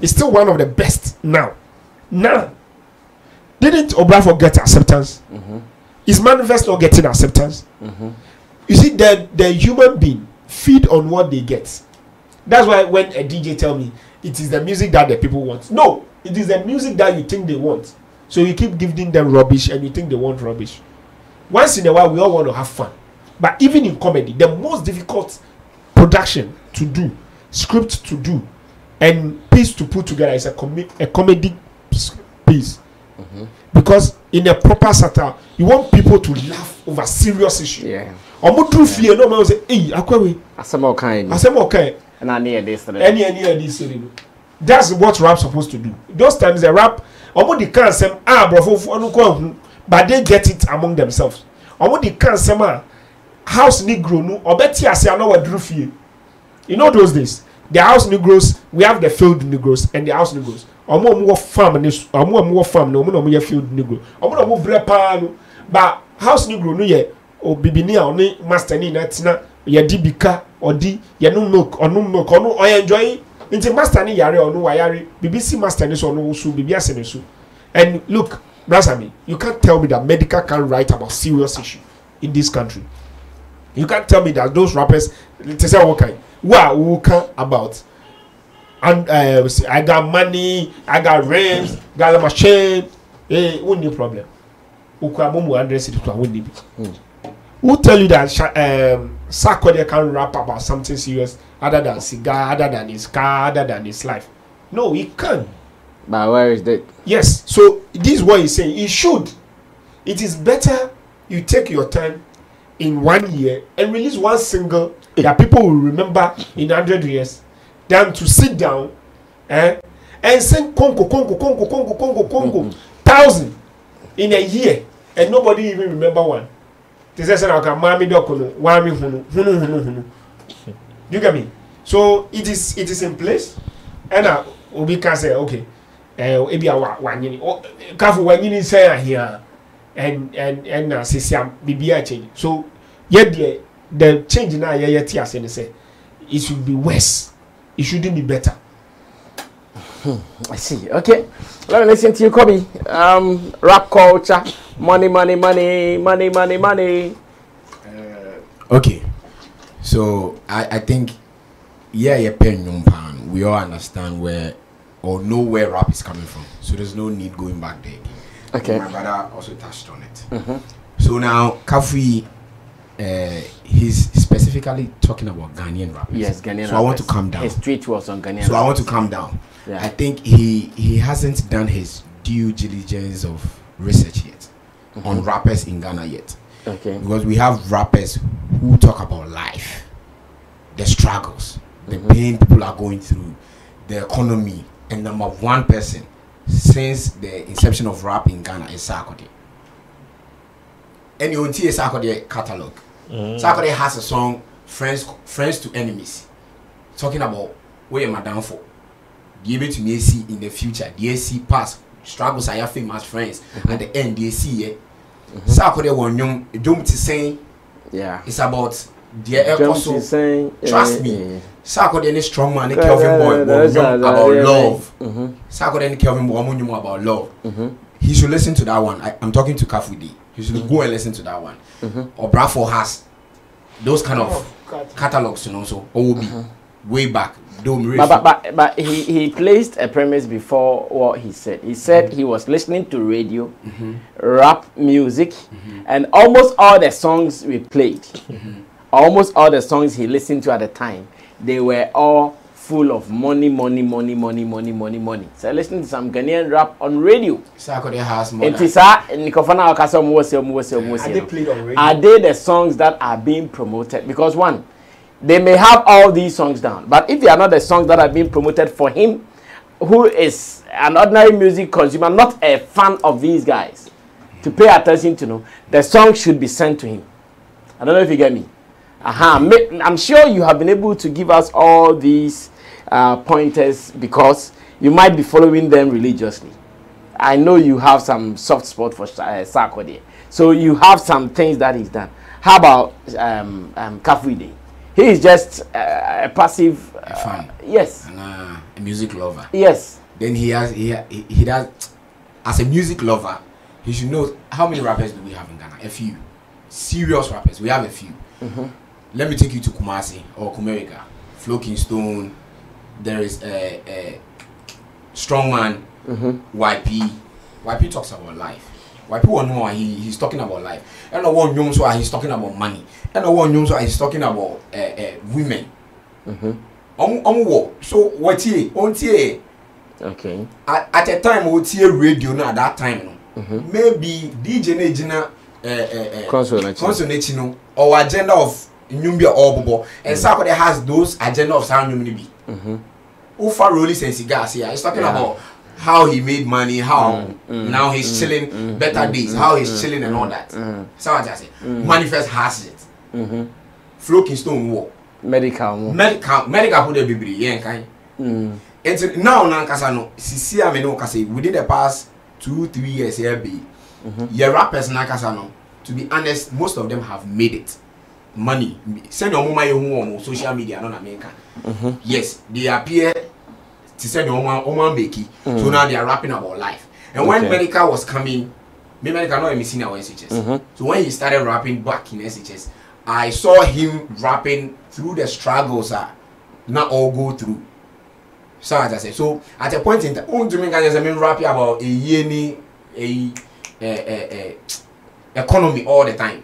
It's still one of the best now. Now, didn't Obrafo get acceptance? Is Manifest not getting acceptance? You see, the human being feed on what they get. That's why when a DJ tell me it is the music that the people want. No, it is the music that you think they want. So you keep giving them rubbish and you think they want rubbish. Once in a while, we all want to have fun. But even in comedy, the most difficult production to do, script to do, and piece to put together is a comedy piece. Because in a proper satire, you want people to laugh over serious issues. Yeah. Fear, no man say, hey, akwewe. Asemo okay. And I need this. Any. That's what rap's supposed to do. Those times the rap, the can't say, bro, but they get it among themselves. The can't say, house Negro, no, or better, I say, I know what drew fear. You know those days. The house Negroes, we have the field Negroes and the house Negroes. More farm, more farm, no more field Negro. More brepa, but house Negro, no ye, or bibinia, only master ni natina, ye dibika, or di, ye no milk, or no milk, or no, I enjoy into master ni yare or no wayari, BBC master ni so no su, BBS and so. And look, Brasami, you can't tell me that medical can't write about serious issue in this country. You can't tell me that those rappers, to say okay, who can about, and I got money, I got rims, got a machine. Hey, wouldn't be problem. Who address it to who tell you that Sarkodie can rap about something serious other than cigar, other than his car, other than his life? No, he can't. But where is that? Yes, so this is what he's saying. He should. It is better you take your time in 1 year and release one single that people will remember in 100 years than to sit down and sing Congo, 1,000 in a year and nobody even remember one. This is now you get me? So it is in place, and we can say okay, maybe Kafui when say here, and Sisiam BBI change. So yet the change now yet say it should be worse. It shouldn't be better. I see. Okay, let me listen to you, Kobe. Rap culture, money. Okay, so I think we all understand where or know where rap is coming from. So there's no need going back there again. Okay. My brother also touched on it. So now Kafui, he's specifically talking about Ghanaian rappers. Yes, Ghanaian rappers. So I want to calm down. His tweet was on Ghanaian So rappers. I want to calm down. Yeah. I think he hasn't done his due diligence of research yet on rappers in Ghana yet. Okay. Because we have rappers who talk about life, the struggles, the pain people are going through, the economy, and number one person since the inception of rap in Ghana is Sarkodie. And you see Sarkodie catalog. Sarkodie has a song, Friends to Enemies, talking about where am I down for. Give it to me see in the future. The see past struggles are your famous friends. At the end, they see it. Sarkodie one young don't say yeah. It's about the also trust me. Sarkodie any strong man, Kelvin boy about love. Sarkodie any Kelvin boy about love. He should listen to that one. I'm talking to Kafui. He should go and listen to that one. Or Brafo has those kind of catalogs, you know, so OB way back. But he placed a premise before what he said. He said he was listening to radio, rap music, and almost all the songs we played, almost all the songs he listened to at the time, they were all full of money. So listening to some Ghanaian rap on radio. Sarkodie has more. Are they the songs that are being promoted? Because one, they may have all these songs down, but if they are not the songs that are being promoted for him, who is an ordinary music consumer, not a fan of these guys, to pay attention to, know, the song should be sent to him. I don't know if you get me. I'm sure you have been able to give us all these pointers because you might be following them religiously. I know you have some soft spot for Sarkodie, so you have some things that he's done. How about Kafui? He is just a passive fan. Yes. And a music lover. Yes. Then he does as a music lover. He should know how many rappers do we have in Ghana? A few. Serious rappers. We have a few. Let me take you to Kumasi or Kumerica. Flo Kingston. There is a Strongman. YP. YP talks about life. YP won't know he's talking about life. And no one knows why he's talking about money. And no one knows why he's talking about women. So what he okay. At a time we hear radio now at that time. Maybe DJ Nejina consonation or agenda of Numbia or Bobo. And Sarkodie has those agenda of sound Numbi. Ufa Rolly Sensigas here. He's talking about how he made money, how now he's chilling better days, how he's chilling and all that. So what I say, Manifest has it. Flo Kingston war. Medical who the baby, yeah, kind. And now Nankasano, Sisia Meno Kase, within the past 2-3 years here be your rappers Nankasano, to be honest, most of them have made it. Money. Send your mama on social media, not America. Yes, they appear to send your Oman Beki. So now they are rapping about life. And when Medical was coming, Me Medical not a senior SHS. So when he started rapping back in SHS, I saw him rapping through the struggles not all go through. So as I said, so at a point in time, rapping about a economy all the time.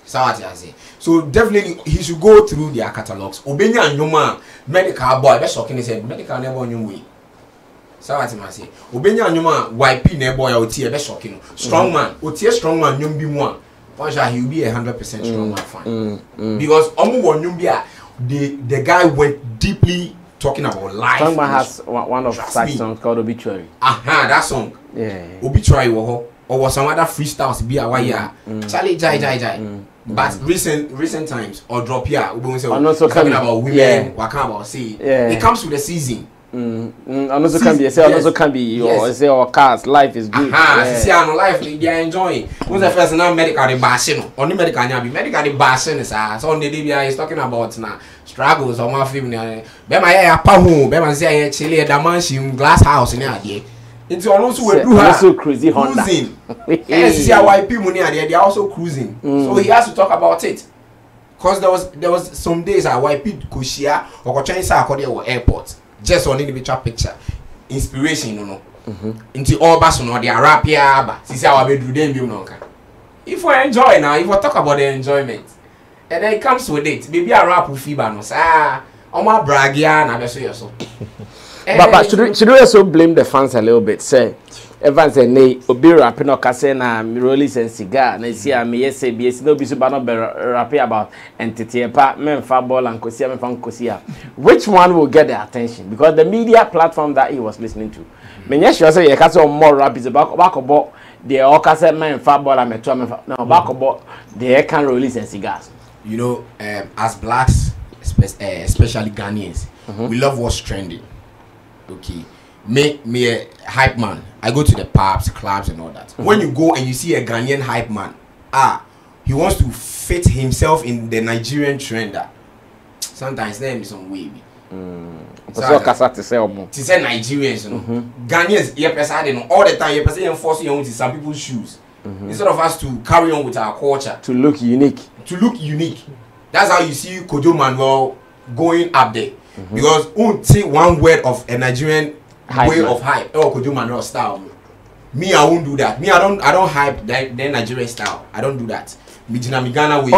So as I say, so definitely he should go through their catalogs. Obenya and Yoma Medical boy, that's shocking. He said Medical never knew way. So as I say, Obenya and Yoma YP never boy out here, that's shocking. Strong man, Otie strong man, Yum be one. He'll be 100% strong man fan. Because the guy went deeply talking about life. Strong man has one of such songs called Obituary. That song. Yeah. Obituary or was some other freestyles be a wire. Charlie Jai. But recent times or drop here, we also talking about women, what kind about say it comes with the season. And also can be also can be say our cars, life is good. See our life they are enjoying. Who's the first now medical bashing? Only medical bashing is so on the DBI is talking about now struggles on my film. Bema ya pahu, bema say Chile Damanshim glass house in here. It's also crazy Honda. Yes, see our YP money they are also cruising. So he has to talk about it. Because there was some days our YP Kushia or Chinese or airport. Just on the picture, inspiration, you know. Into all bus no, they are rap here, but see how we do them, you know. If we enjoy now, if we talk about the enjoyment, and then it comes with it, maybe a rap with FIBA, no, I'm a brag, yeah, and I show you so. But should we also blame the fans a little bit? Say, Evans and Nay, Obi rapping or Casena, Miroli and cigar, and see me, yes, BS, no be super rapping about entity, men, football, and Kosia, and Fancosia. Which one will get the attention? Because the media platform that he was listening to. Many sure say, you can say more rap is about the Okasa men, football, and Metro, no, back about the can release and cigars. You know, as blacks, especially Ghanaians, we love what's trending. Okay. Make me a hype man. I go to the pubs, clubs, and all that. When you go and you see a Ghanaian hype man, he wants to fit himself in the Nigerian trend. Sometimes there is some way. So to say Nigerians, you know, Ghanaians, all the time. You enforce into some people's shoes instead of us to carry on with our culture to look unique. That's how you see Kojo Manuel going up there because won't say one word of a Nigerian way of hype. Oh, Kojo Manuel style. Me, I won't do that. Me, I don't hype the Nigerian style. I don't do that. Ghana way.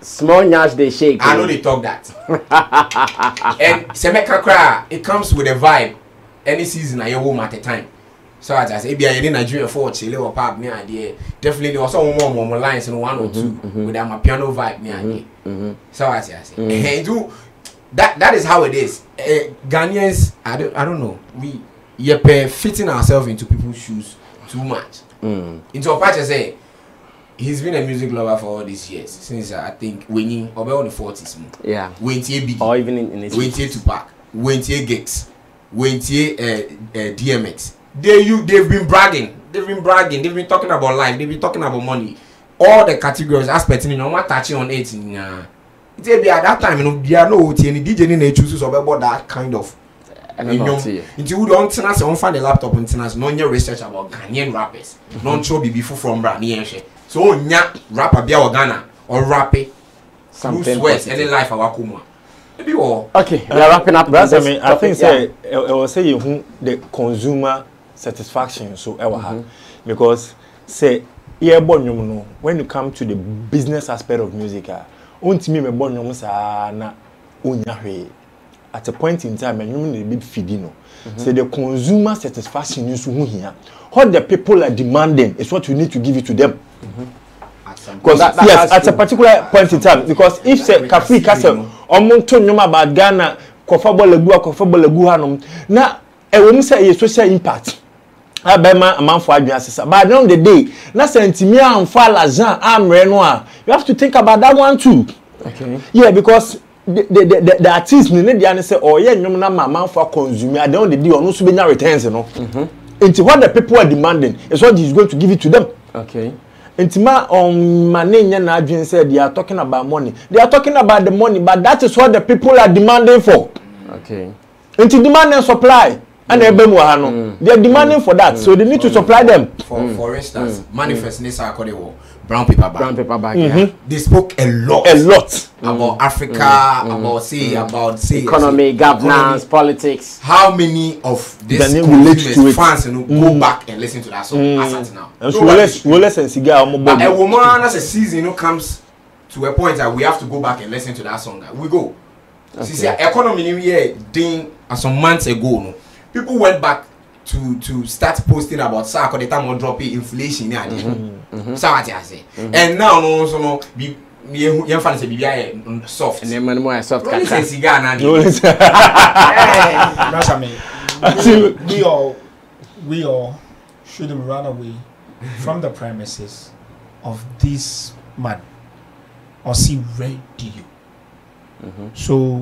Small nyash they shake. I know they talk that. And Semeka Kra, it comes with a vibe. Any season I home at a time. So I just say, be a Nigerian for Chile or pop me idea. Definitely also more lines in 1 or 2 with my piano vibe me idea. So I just say, do that is how it is. Ghanaians, I don't know. We fitting ourselves into people's shoes too much. Into a patch I say he's been a music lover for all these years since I think winning over on the 40s. Yeah. Big or even in his Tupac, gigs, DMX. They've been bragging. They've been talking about life. They've been talking about money. All the categories aspects in not touching on it. It be at that time, there are no any DJ in chooses about that kind of. Until you don't find a laptop and no research about Ghanaian rappers. Non show be before from Brani. So rapper be Ghana or rapping something West any life our Kuma. Maybe all. Okay, we are wrapping up. I think say I will say you the consumer satisfaction so because say when you come to the business aspect of music at a point in time, and you bit feeding. So the consumer satisfaction is here. What the people are demanding is what you need to give it to them. Because yes, at a particular point in time, because if say Kafui Castle or Monton about Ghana, Kofabo Legu Hanum, now a woman say a social impact. I buy my amount for addresses. But at the end of the day, that's Antimia and Falazan, I'm Renoir. You have to think about that one too. Okay. Yeah, because the artists need to say, oh yeah, no man for consumer. I don't do no souvenir returns, you know. Into what the people are demanding is what he's going to give it to them. Okay. Intima on Manenya Nadjin said they are talking about money. They are talking about the money, but that is what the people are demanding for. Okay. Into demand and supply. and they are demanding for that, so they need to supply them. For instance, manifest in this brown paper bag. Yeah. They spoke a lot about Africa, about economy, governance, politics. How many of these fans go back and listen to that song as at now? But a woman as a season comes to a point that we have to go back and listen to that song. We go. See, economy new year some months ago, people went back to start posting about Sako the time on dropping inflation and now no be soft and then more soft we all shouldn't run away from the premises of this man or see radio. So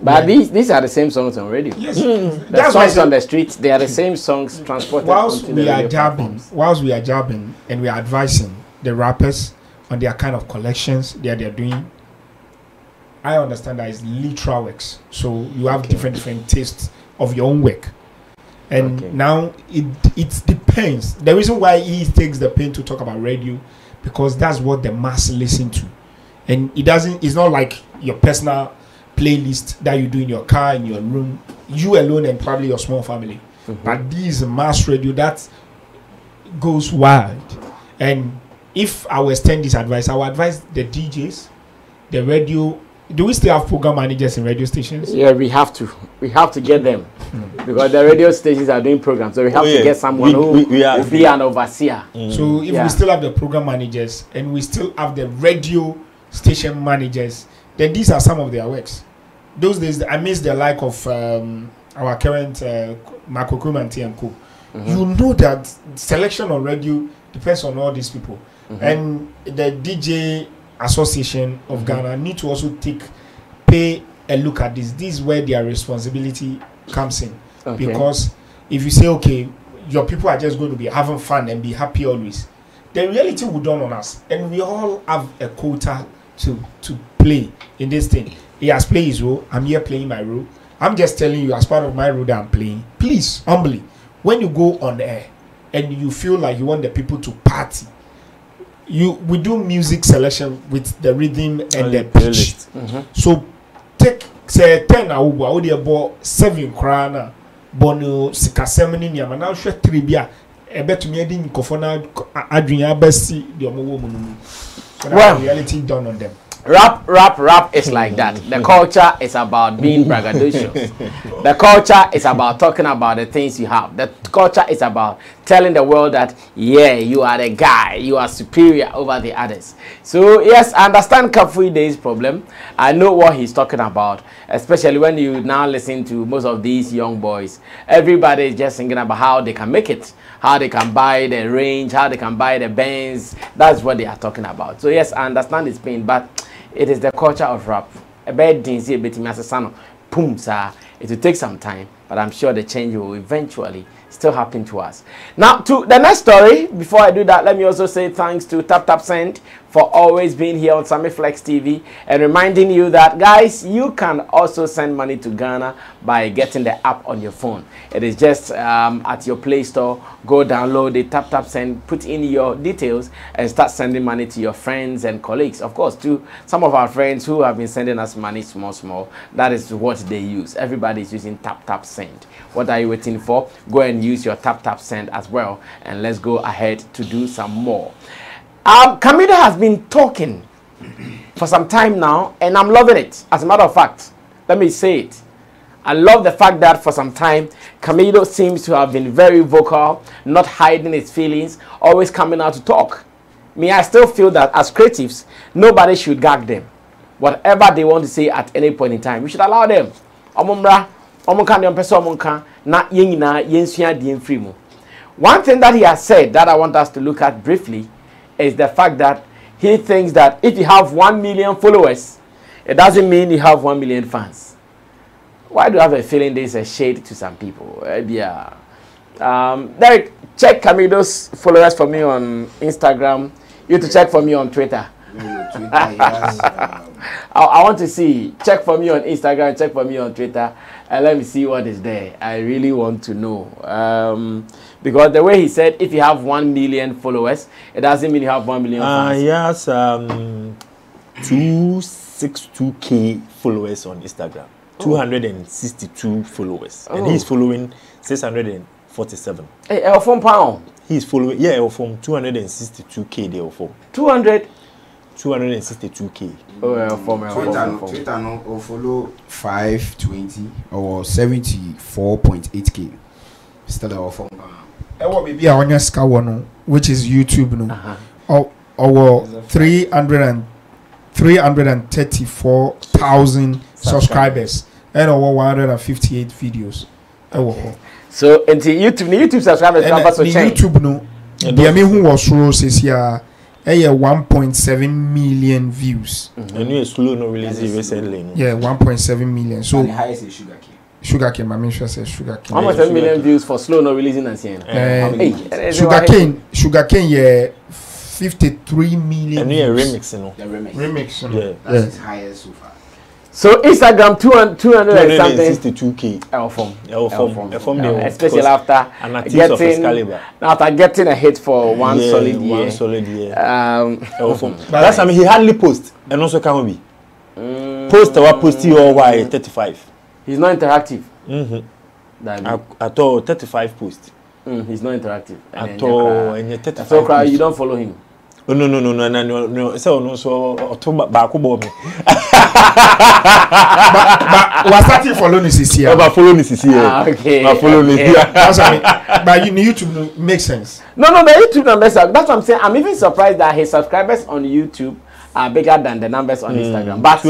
but these are the same songs on radio. Yes, the songs on the streets, they are the same songs transported. Whilst we are jabbing and we are advising the rappers on their kind of collections they're doing, I understand that it's literal works. So you have different tastes of your own work. And now it depends. The reason why he takes the pain to talk about radio, because that's what the mass listen to. And it's not like your personal playlist that you do in your car, in your room, you alone and probably your small family. But this mass radio that goes wild. And if I will extend this advice, I will advise the DJs, the radio. Do we still have program managers in radio stations? Yeah, we have to. We have to get them because the radio stations are doing programs, so we have to get someone who will be an overseer. So if we still have the program managers and we still have the radio station managers, then these are some of their works. Those days I miss the like of our current Marco Kumanti and Co. You know that selection on radio depends on all these people. And the DJ Association of Ghana need to also pay a look at this. This is where their responsibility comes in. Because if you say, okay, your people are just going to be having fun and be happy always, the reality will dawn on us, and we all have a quota to play in this thing. He has played his role. I'm here playing my role. I'm just telling you, as part of my role that I'm playing, please, humbly, when you go on air and you feel like you want the people to party, we do music selection with the rhythm and the pitch. So take say 10 awuwa wo de bo 7 krana bono sikasemni ni ama na hwe 3 bia ebetumi adi nkofo na adwen abasi de omo mu no. So that reality done on them. Rap is like that. The culture is about being braggadocious. The culture is about talking about the things you have. The culture is about telling the world that, yeah, you are the guy, you are superior over the others. So, yes, I understand Kafui Day's problem. I know what he's talking about, especially when you now listen to most of these young boys. Everybody is just thinking about how they can make it, how they can buy the range, how they can buy the Benz. That's what they are talking about. So, yes, I understand his pain, but it is the culture of rap. A bad thing, see a bit boom, sir. It will take some time, but I'm sure the change will eventually still happen to us. Now, to the next story. Before I do that, let me also say thanks to TapTapSend for always being here on Sammy Flex TV and reminding you that, guys, you can also send money to Ghana by getting the app on your phone. It is just at your Play Store. Go download the TapTapSend, put in your details, and start sending money to your friends and colleagues. Of course, to some of our friends who have been sending us money small. That is what they use. Everybody is using TapTapSend. What are you waiting for? Go and use your TapTapSend as well, and let's go ahead to do some more. Camidoh has been talking for some time now, and I'm loving it. As a matter of fact, let me say it. I love the fact that for some time, Camidoh seems to have been very vocal, not hiding his feelings, always coming out to talk. I still feel that as creatives, nobody should gag them. Whatever they want to say at any point in time, we should allow them. One thing that he has said that I want us to look at briefly is the fact that he thinks that if you have 1 million followers, it doesn't mean you have 1 million fans. Why do I have a feeling there's a shade to some people? Yeah. Derek, check Camidoh's followers for me on Instagram. You to check for me on Twitter. Twitter, yes. I want to see. Check for me on Instagram, check for me on Twitter, and let me see what is there. I really want to know. Because the way he said, if you have 1 million followers, it doesn't mean you have 1 million fans. He has 262K followers on Instagram. 262 followers. And he's following 647. Hey, Elfon Pound. He's following, yeah, Elfon 262K there from 262K. Oh, Elfon. Twitter no follow 520 or 74.8K. Still Elfon. What maybe on your scout which is YouTube no. Or 334,000 subscribers and over 158 videos. So into YouTube subscribers number so change. YouTube no. The me who was slow says here 1.7 million views. And you slow no release recently. Yeah, 1.7 million. So the highest is sugarcane. Sugarcane, my mention says sugarcane. How much 7 million views for slow no releasing and saying? Sugarcane, yeah, 53 million. And you remix, you know. The remix. Yeah. That's his highest so far. So Instagram 200 and something. 262K. Elfon, especially after getting a hit for one solid year. That's he hardly post and also can be post our posty or why 35. He's not interactive. At all 35 posts. He's not interactive. At all and 35. So you don't follow him. Oh, no. So no, so October back about me. But starting following this here. But following this here. Okay. Following this here. That's what I mean. But YouTube makes sense. No, the YouTube numbers. That's what I'm saying. I'm even surprised that his subscribers on YouTube are bigger than the numbers on Instagram. But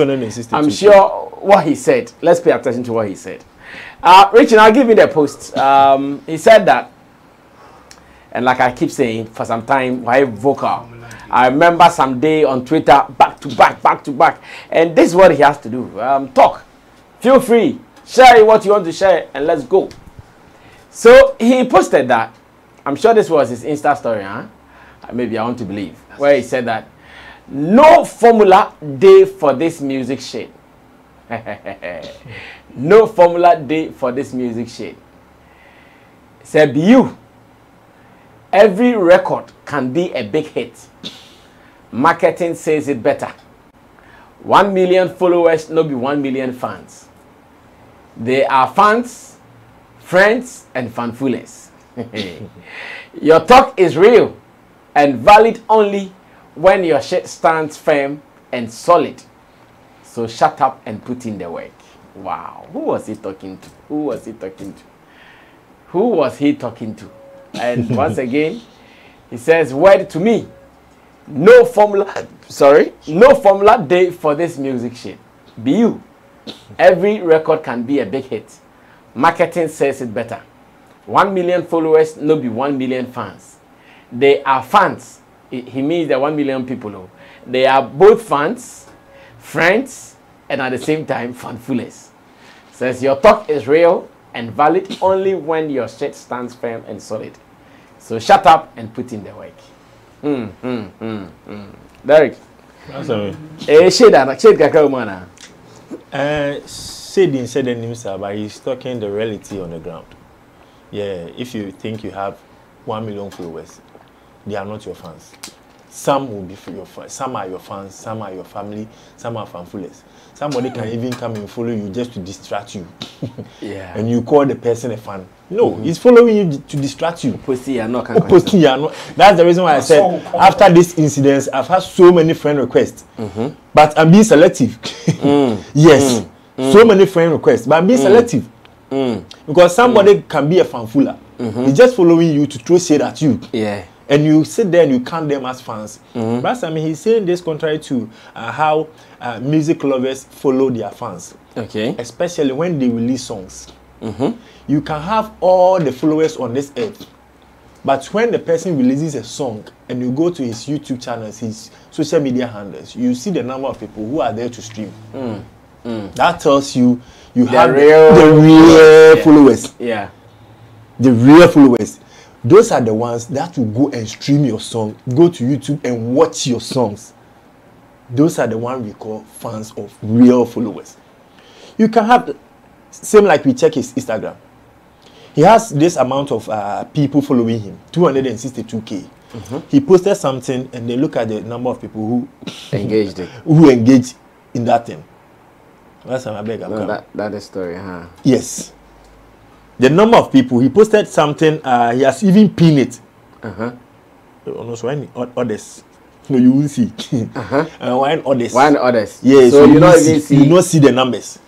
I'm sure what he said. Let's pay attention to what he said. Richard, I'll give you the post. He said that, and like I keep saying for some time, why vocal? I remember some day on Twitter, back to back, and this is what he has to do. Talk. Feel free. Share what you want to share, and let's go. So he posted that. I'm sure this was his Insta story, huh? Maybe I want to believe. Where he said that, no formula day for this music shit. No formula day for this music shit. Said you. Every record can be a big hit. Marketing says it better. 1 million followers, no be 1 million fans. They are fans, friends, and fanfullers. Your talk is real and valid only when your shit stands firm and solid. So shut up and put in the work. Wow. Who was he talking to? And once again, he says, word to me. No formula day for this music shit. Be you. Every record can be a big hit. Marketing says it better. 1 million followers, no be 1 million fans. They are fans. He means the 1 million people. They are both fans, friends, and at the same time, fanfullers. Says your talk is real and valid only when your shit stands firm and solid. So shut up and put in the work. Derek. That's all right. Shade Kakao Said the news, but he's talking the reality on the ground. Yeah, if you think you have 1 million followers, they are not your fans. Some will be for your fans. Some are your fans. Some are your family. Some are fanfullers. Somebody can even come and follow you just to distract you. Yeah. And you call the person a fan. No, he's following you to distract you. That's the reason why I said after this incident, I've had so many friend requests. But I'm being selective. Yes. So many friend requests, but I'm being selective. Because somebody can be a fanfuller. He's just following you to throw shade at you. Yeah. And you sit there and you count them as fans. But I mean, he's saying this contrary to how music lovers follow their fans. Okay. Especially when they release songs. You can have all the followers on this earth. But when the person releases a song and you go to his YouTube channels, his social media handles, you see the number of people who are there to stream. That tells you have the real followers. Yeah. The real followers. Those are the ones that will go and stream your song, go to YouTube and watch your songs. Those are the ones we call fans of real followers. You can have, same like we check his Instagram. He has this amount of people following him, 262K. He posted something and then look at the number of people who engaged in that thing. That's how I beg. That is story, huh? Yes. The number of people, he posted something, he has even pinned it. Also, any others. No, you will see. Why others? Why others? Yes. So you don't even see. You don't see the numbers.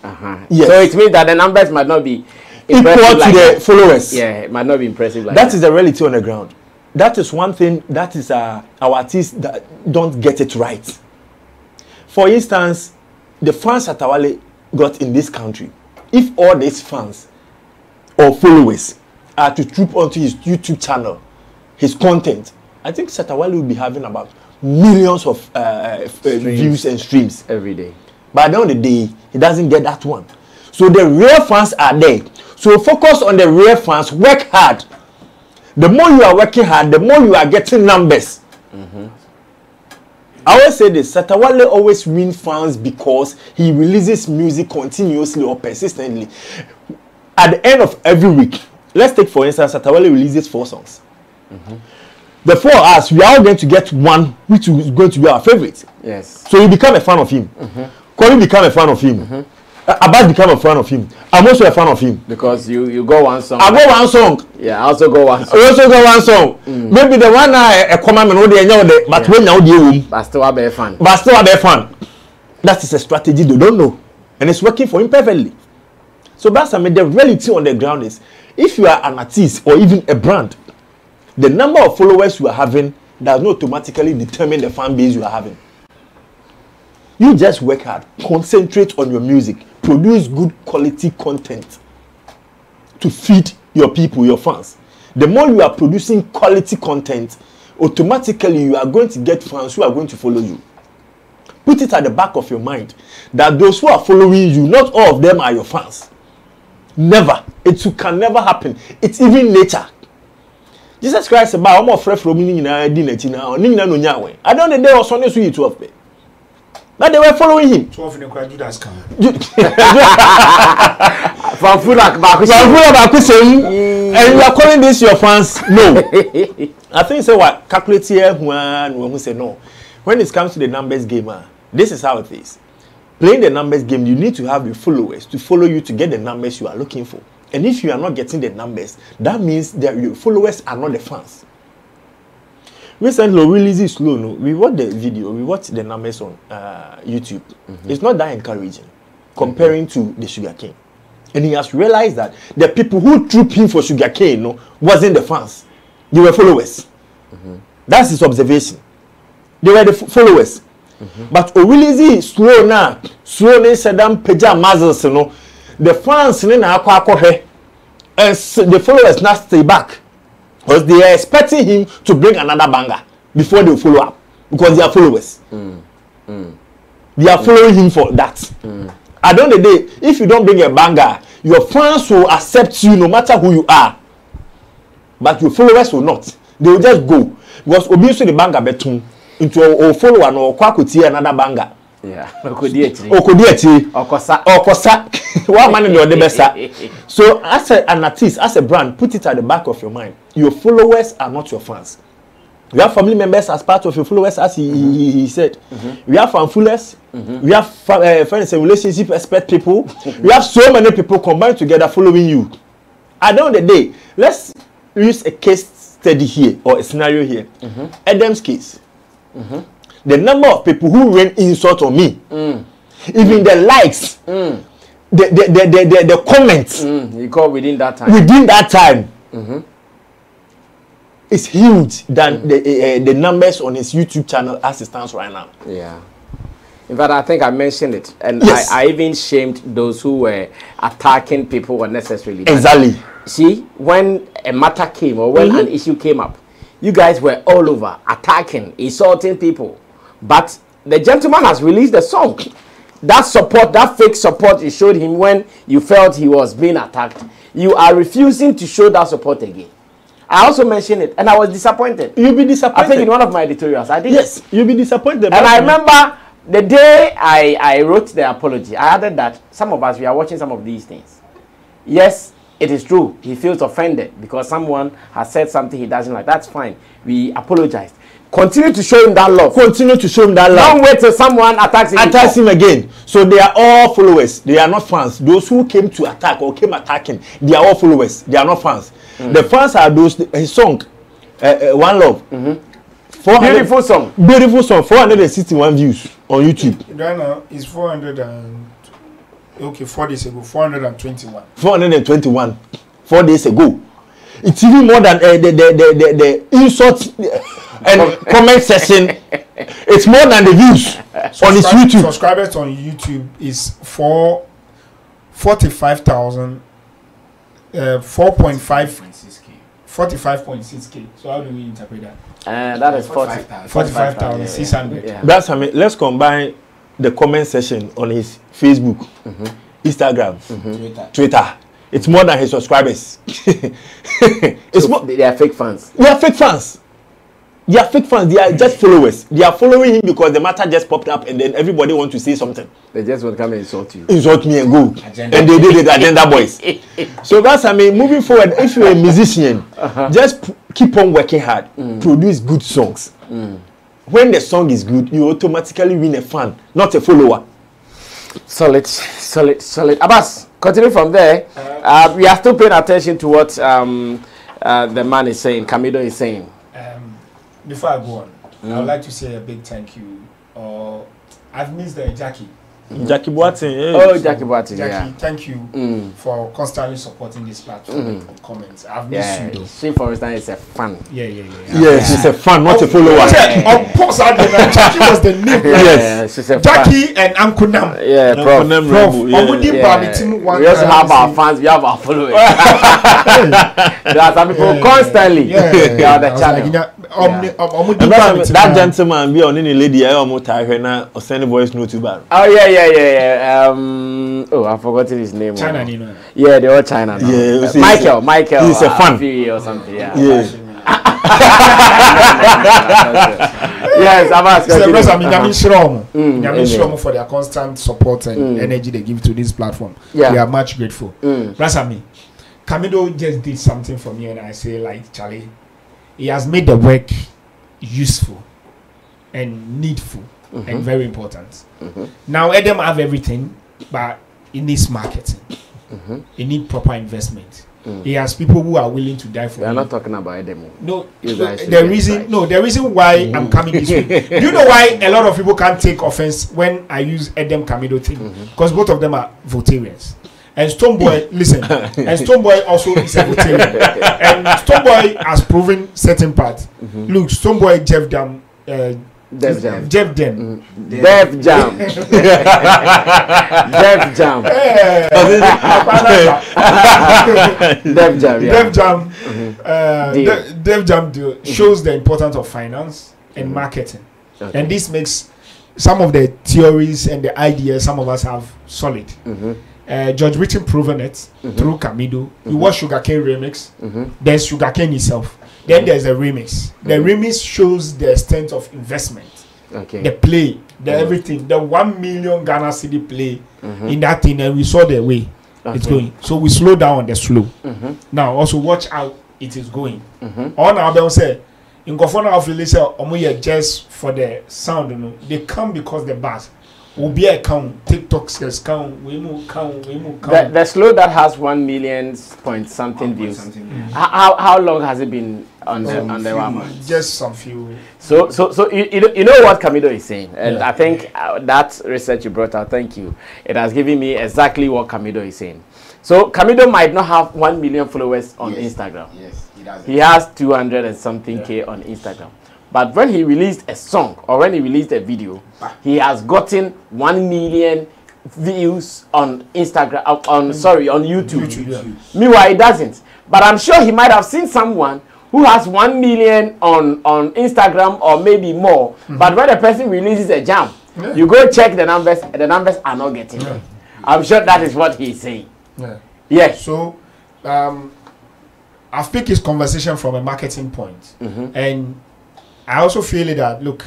Yes. So it means that the numbers might not be equal to like the followers. Yeah, it might not be impressive like that. Is the reality on the ground. That is one thing that is our artists that don't get it right. For instance, the fans that WALE got in this country, if all these fans or followers are to troop onto his YouTube channel, his content, I think Shatta WALE will be having about millions of views and streams every day. But at the end of the day, he doesn't get that one. So the real fans are there. So focus on the real fans, work hard. The more you are working hard, the more you are getting numbers. I always say this, Shatta WALE always wins fans because he releases music continuously or persistently. At the end of every week, let's take for instance, Shatta WALE releases 4 songs. The 4 of us, we are all going to get one which is going to be our favorite. Yes. So you become a fan of him. Kwame become a fan of him. Abbas become a fan of him. I'm also a fan of him. Because you go one song. I go one song. Yeah, I also go one song. I also go one song. Maybe the one a common man but when now the but still a bear fan. But still a bear fan. That is a strategy they don't know. And it's working for him perfectly. So that's I mean the reality on the ground is if you are an artist or even a brand, the number of followers you are having does not automatically determine the fan base you are having. You just work hard, concentrate on your music, produce good quality content to feed your people, your fans. The more you are producing quality content, automatically you are going to get fans who are going to follow you. Put it at the back of your mind that those who are following you, not all of them are your fans. Never. It can never happen. It's even nature. Jesus Christ said, "I'm more fresh from me now. I don't know they were Sunday sweet 12. But they were following him. 12 in the crowd, Judas come. And you are calling this your fans? No. I think say what calculate here who say no. When it comes to the numbers game, this is how it is. Playing the numbers game, you need to have your followers to follow you to get the numbers you are looking for. And if you are not getting the numbers, that means that your followers are not the fans. Recently, we released slow. No, we watched the video, we watched the numbers on YouTube. It's not that encouraging comparing to the Sugarcane. And he has realized that the people who trooped him for Sugarcane wasn't the fans, they were followers. That's his observation. They were the followers. But Owilizi slow now, slow ne sedam peja mazels the fans and the followers now stay back because they are expecting him to bring another banger before they follow up because they are followers. They are following him for that. At the end of the day, if you don't bring a banger, your fans will accept you no matter who you are, but your followers will not. They will just go because obviously the banger betum into a follower or kwakuti another banger. Yeah. Okosa. What man in the best. So as an artist, as a brand, put it at the back of your mind. Your followers are not your fans. We have family members as part of your followers, as he said. We have fan followers. We have friends and relationship expert people. We have so many people combined together following you. At the end of the day, let's use a case study here or a scenario here. Adam's case. The number of people who rain insult on me, even the likes, the comments, you call within that time. It's huge than the numbers on his YouTube channel as it stands right now. Yeah. In fact, I think I mentioned it, and yes. I even shamed those who were attacking people unnecessarily. Exactly. See, when a matter came or when an issue came up, you guys were all over attacking, insulting people. But the gentleman has released the song. That support, that fake support you showed him when you felt he was being attacked, you are refusing to show that support again. I also mentioned it, and I was disappointed. You'll be disappointed. I think in one of my editorials, I did. Yes, you'll be disappointed. And I remember the day I wrote the apology, I added that some of us, we are watching some of these things. Yes, it is true. He feels offended because someone has said something he doesn't like. That's fine. We apologized. Continue to show him that love. Continue to show him that love. Don't wait till someone attacks him. Attacks him again. So they are all followers. They are not fans. Those who came to attack or came attacking, they are all followers. They are not fans. The fans are those. His song, One Love. Beautiful song. Beautiful song. 461 views on YouTube. Right now it's 400 and 4 days ago. 421. 421. 4 days ago. It's even more than the insult and comment section. It's more than the views on his YouTube. Subscribers on YouTube is 45,000. 45.6K. So how do we interpret that? That is 45,600. Yeah. That's let's combine the comment section on his Facebook, Instagram, Twitter. It's more than his subscribers. They are fake fans. They are fake fans. They are fake fans. They are just followers. They are following him because the matter just popped up and then everybody wants to say something. They just want to come and insult you. Insult me and go. Agenda. And they did it, Agenda Boys. So that's, moving forward, if you're a musician, just keep on working hard. Produce good songs. When the song is good, you automatically win a fan, not a follower. Solid. Abbas, continue from there. We are still paying attention to what the man is saying, Camidoh is saying. Before I go on, I would like to say a big thank you. I've missed Jackie. Jackie Boatin. Jackie Boatin. Jackie, thank you for constantly supporting this platform. Comments. I've missed you though. She, for instance, is a fan. Yeah, she's a fan, not a follower. Of course, Jackie was the name. Yes, she's a Jackie fan. and Uncle Nam. Yeah, Prof. Nam. We also have our fans. We have our followers. There are some people constantly. Yeah, the channel. That gentleman be on any lady. I almost tired now. Or send a voice note to bar. Oh yeah. I forgot his name. China, yeah, they all China. Now. Yeah, Michael. He's a fan. Or something. Yeah. Yes, I'm for their constant support and energy they give to this platform. Yeah. We are much grateful. Rasami, Camidoh just did something for me, and I say, like, Charlie, he has made the work useful and needful and very important. Now, Edem have everything, but it needs marketing. It needs proper investment. He has people who are willing to die for him. We are not talking about Edem. No, the reason why I'm coming this way. Do you know why a lot of people can't take offense when I use Edem Camidoh thing? Because both of them are Votarians. And Stoneboy, listen, and Stoneboy also is a Votarian. And Stoneboy has proven certain parts. Look, Stoneboy Jeff Jam. Dev Jam. Dev Jam shows the importance of finance and marketing. And this makes some of the theories and the ideas some of us have solid. George Whitton proven it through Camidoh. You watch Sugarcane Remix. There's Sugarcane itself. Then there's a remix. The remix shows the extent of investment. The play, the everything. The 1 million Ghana cedi play in that thing, and we saw the way it's going. So we slow down on the slow. Now also watch how it is going. On our bell say, in Gofona of Lisa, just for the sound, they come because the bass. Will be a count, TikTok says count, we move count. The slow that has 1 million point something views. How long has it been on the website? Just some few. So you know what Camidoh is saying, and I think that research you brought out, thank you. It has given me exactly what Camidoh is saying. So Camidoh might not have 1 million followers on Instagram. Yes, he does. He has 200 and something K on Instagram. But when he released a song or when he released a video, he has gotten 1 million views on Instagram, on YouTube. Meanwhile, he doesn't. But I'm sure he might have seen someone who has 1 million on Instagram or maybe more. But when the person releases a jam, you go check the numbers are not getting it. I'm sure that is what he's saying. Yes. So, I've picked his conversation from a marketing point. And I also feel that, look,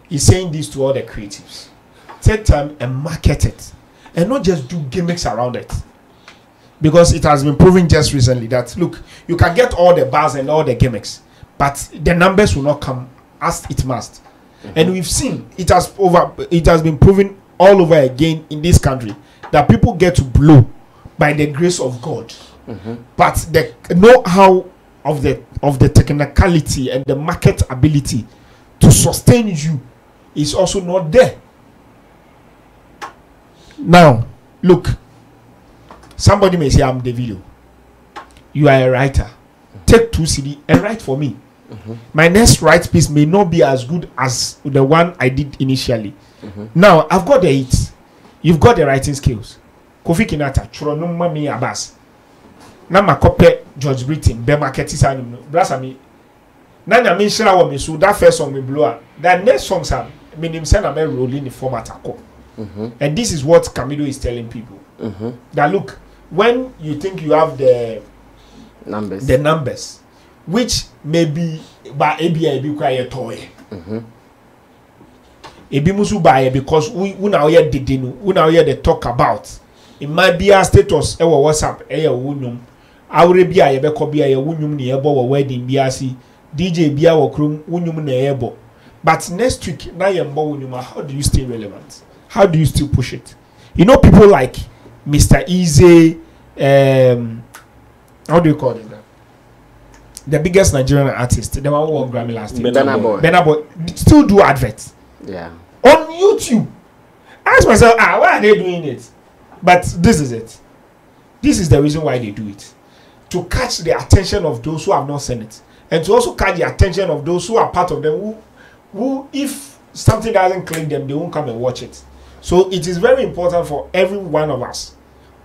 he's saying this to all the creatives. take time and market it, and not just do gimmicks around it. Because it has been proven just recently that look, you can get all the bars and all the gimmicks, but the numbers will not come as it must. And we've seen it has been proven all over again in this country that people get to blow by the grace of God. But the know-how of the technicality and the market ability to sustain you is also not there. Now, look, somebody may say, I'm Davido. You are a writer. Take 2 CD and write for me. My next write piece may not be as good as the one I did initially. Now, I've got the hits. You've got the writing skills. Kofi Kinata, Chronoma Mi Abbas. Nama Kope, George Britain, Be Marketis Animal, Blasami. Nana Minshra Woman, so that first song will blow up. That next songs are meaning send a rolling the format. And this is what Camidoh is telling people. That look, when you think you have the numbers, which may be by ABI quiet toy. Ebi musu buy because we now hear the talk about. It might be a status ewa WhatsApp wunum. Awre bia ye be ko bia ye wunum ne ebo wo wedding bia si DJ bia wo krom wunum ne ebo. But next week na ye mbo wunum, how do you stay relevant? How do you still push it? You know people like Mr. Easy, how do you call it? The biggest Nigerian artist, the one who won Grammy last year. Burna Boy still do adverts. Yeah. On YouTube. I ask myself, why are they doing it? But this is it. This is the reason why they do it. To catch the attention of those who have not seen it. And to also catch the attention of those who are part of them who if something doesn't click them, they won't come and watch it. So it is very important for every one of us,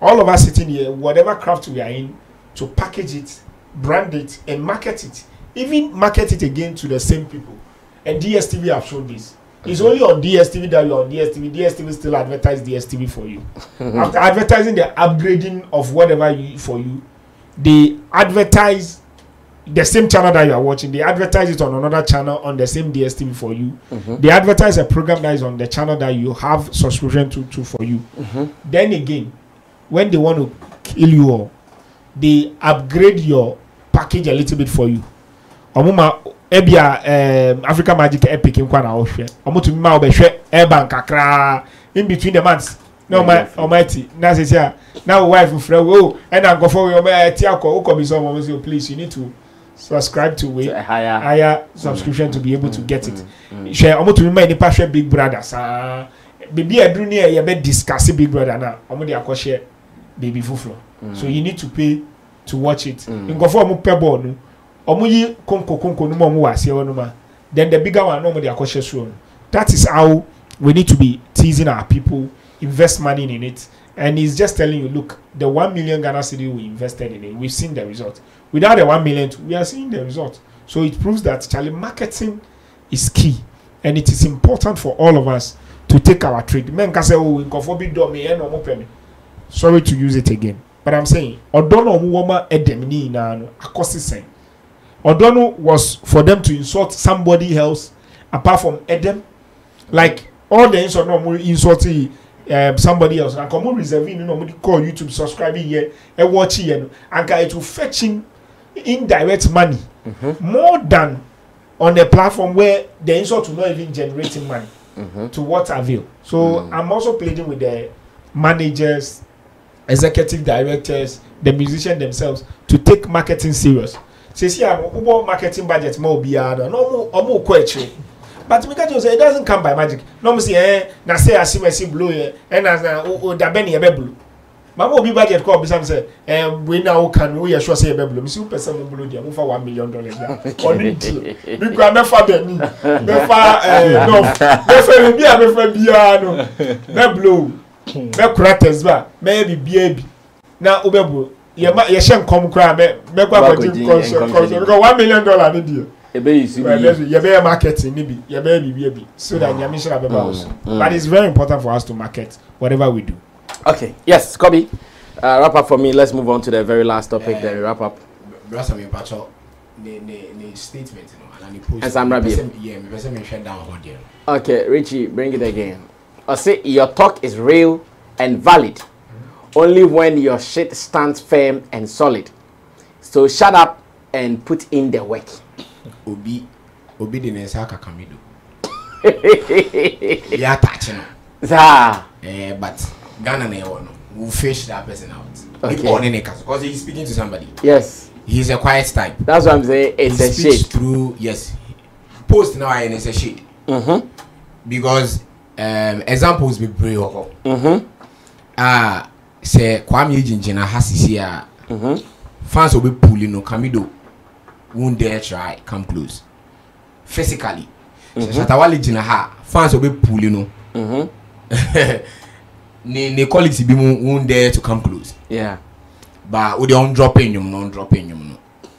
all of us sitting here, whatever craft we are in, to package it, brand it, and market it. Even market it again to the same people. And DSTV have shown this. It's only on DSTV that you're on DSTV. DSTV still advertise DSTV for you. After advertising the upgrading of whatever for you, they advertise the same channel that you are watching. They advertise it on another channel on the same DSTV for you. They advertise a program that is on the channel that you have subscription to for you. Then again, when they want to kill you all, they upgrade your package a little bit for you. Omuma ebia Africa Magic Epic nkwa na ohwe. Omutu ma obehwe e-bank akra in between the months. No my almighty. Na say say now wife friend oh and I go for your ti akọ uko bi so say please you need to subscribe to a higher subscription to be able to get it. Share omutu ma nipa share Big Brother sa baby adru ne ye be discuss Big Brother na omu de akọ share baby fuflo. So you need to pay to watch it. Nkofo omu pebo no omu yi konko no mo wase wono ma. Then the bigger one no mo de akọ share so. That is how we need to be teasing our people, invest money in it. And he's just telling you, look, the 1 million Ghana cedi we invested in it, we've seen the result. Without the 1 million, we are seeing the result. So it proves that Charlie marketing is key, and it is important for all of us to take our trade. Men can say, oh, sorry to use it again, but I'm saying, Odono Woma Edemini na Akosi saying, Odono was for them to insult somebody else apart from Edem, like all the insult no more insulting somebody else. And come reserving, call YouTube, subscribing here, and watching here, and it will fetching indirect money more than on a platform where the insult will not even generating money. To what avail? So I'm also pleading with the managers, executive directors, the musicians themselves to take marketing serious. Say, see, I'm marketing budget more be no question. But because it doesn't come by magic. No, say, na say I see blue here, and as da benny a blue. Mama be budget call because say, we now can we sure say a blue. Me see person blue there, move for $1 million. On it. Because me fa benny, me fa no, me fa be a me fa bia no. Me blue, me crackers ba, maybe baby. Now obebu, ye shen come cry me kwa budget because $1 million need you. You be marketing, maybe you be so that your mission be also. But it's very important for us to market whatever we do. Okay, yes, Kobe. Wrap up for me. Let's move on to the very last topic. Then wrap up. Brother, me pacho the statement, you know, and the post. And Sam Rabi. Yeah, me person me shut down here. Okay, Richie, bring it again. I say your talk is real and valid only when your shit stands firm and solid. So shut up and put in the work. Obi the nesaka Camidoh. Yeah, touching. But Ghana will fish that person out. Okay. Because he's speaking to somebody. Yes. He's a quiet type. That's what I'm saying. It's a shade. Through yes. Post now and it's a shade. Because examples be brave. Say Kwame Jinjina Hasisia. Fans will be pulling no Camidoh won't dare try come close. Physically. Shatta wale jina ha fans will be pulling no. Ne colleagues be won't dare to come close. Yeah. But with the non-dropping you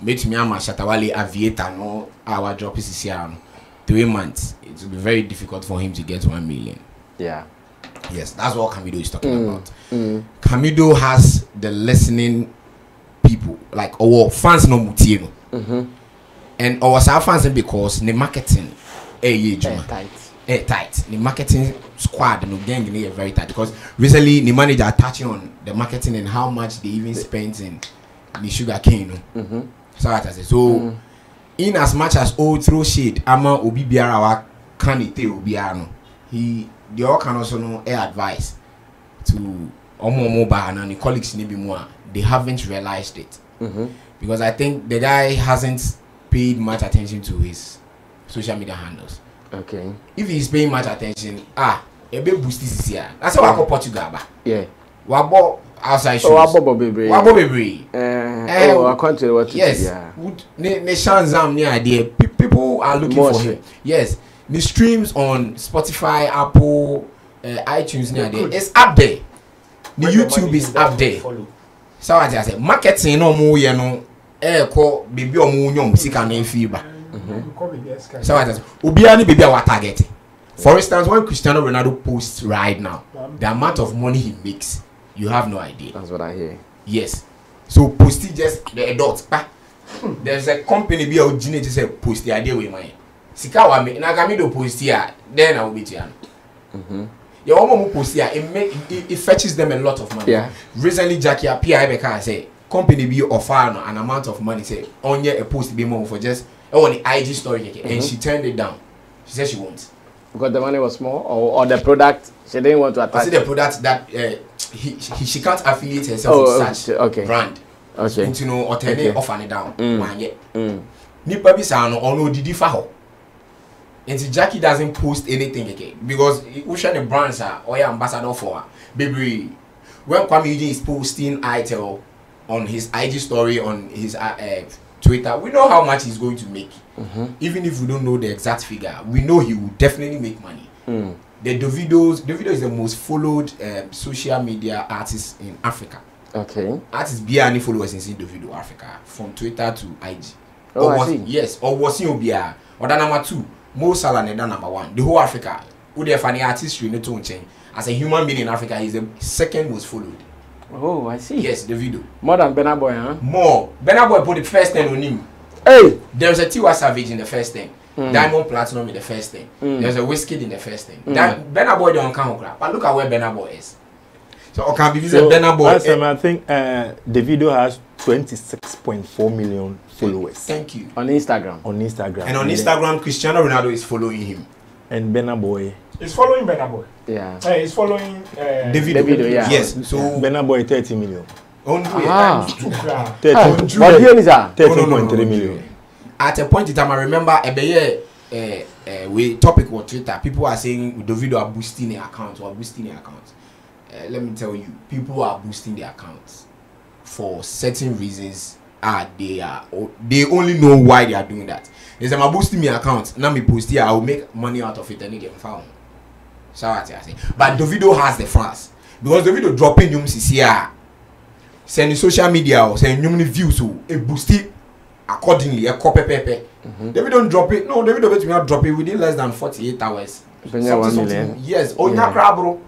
make me ama Shatta wale aviator no our drop is here 3 months. It will be very difficult for him to get 1 million. Yeah. Yes, that's what Camidoh is talking about. Camidoh has the listening people like our fans no mutino. And our fans because the marketing tight. The marketing squad and the gang is very tight because recently the manager are touching on the marketing and how much they even spent in the sugar cane. So in as much as all throw shade ama obi biara wa kanite obiano they all can also know advice to omo and the colleagues ni be more they haven't realized it. Because I think the guy hasn't paid much attention to his social media handles. Okay. If he's paying much attention, a bit boost this year. That's how I go Portugal. Yeah. Wabo outside shows. Wabo baby. I can't tell what. Yes. Yeah. Ne shanzam ni idea. People are looking for him. Yes. The streams on Spotify, Apple, iTunes ni idea. It's up there. The YouTube is up there. So I just say marketing no more you know ko baby omo nyom sika na fiba. So I just obiani baby our target. For instance, when Cristiano Ronaldo posts right now, the amount of money he makes, you have no idea. That's what I hear. Yes. So post just the adults. There's a company be originate to say post the idea with mine. Sika wa me na Camidoh post here, then I will be tiano. Your mom post here, it fetches them a lot of money. Yeah. Recently, Jackie P.I. say company be offer an amount of money. Say on a post be more for just on the IG story, and she turned it down. She said she won't because the money was small, or the product she didn't want to attach. I see the product that she can't affiliate herself with such brand. Okay. You know, or turn it off and down. Nipa bi sa no ono didi fa ho. And Jackie doesn't post anything again because Usha the brands are or ambassador for baby. When Kwame is posting ITEL on his IG story on his Twitter, we know how much he's going to make. Even if we don't know the exact figure, we know he will definitely make money. The Davido is the most followed social media artist in Africa. Okay. Artist Biani followers in Davido Africa from Twitter to IG. Oh, I see. Yes, or was he Obia or the number 2. Mo Salah and number 1. The whole Africa. Who they funny artistry no to change. As a human being in Africa, he's the second most followed. Oh, I see. Yes, the video. More than Burna Boy, huh? More. Burna Boy put the first 10 on him. Hey! There's a Tiwa Savage in the first 10. Diamond Platinum in the first 10. There's a Wizkid in the first 10. Burna Boy don't count crap. But look at where Burna Boy is. So okay, because Burna Boy. Last time I think the video has 26.4 million followers. Thank you. On Instagram. And on Instagram, Cristiano Ronaldo is following him. And Burna Boy. He's following Burna Boy. Yeah. He's following Davido. Yeah. Yes. So Burna Boy 30 million. 13.3 million. At a point in time, I remember we topic on Twitter. People are saying Davido are boosting their accounts let me tell you, people are boosting their accounts for certain reasons. They only know why they are doing that. They say, I'm boosting my account, now me post here, I will make money out of it and get found. So I say, but Davido has the fans because Davido dropping news is here, sending social media or sending new views, so it boost it accordingly. A copy paper. Davido don't drop it. No, Davido bet me not drop it within less than 48 hours. Something. Yes. Oh, yeah, bro.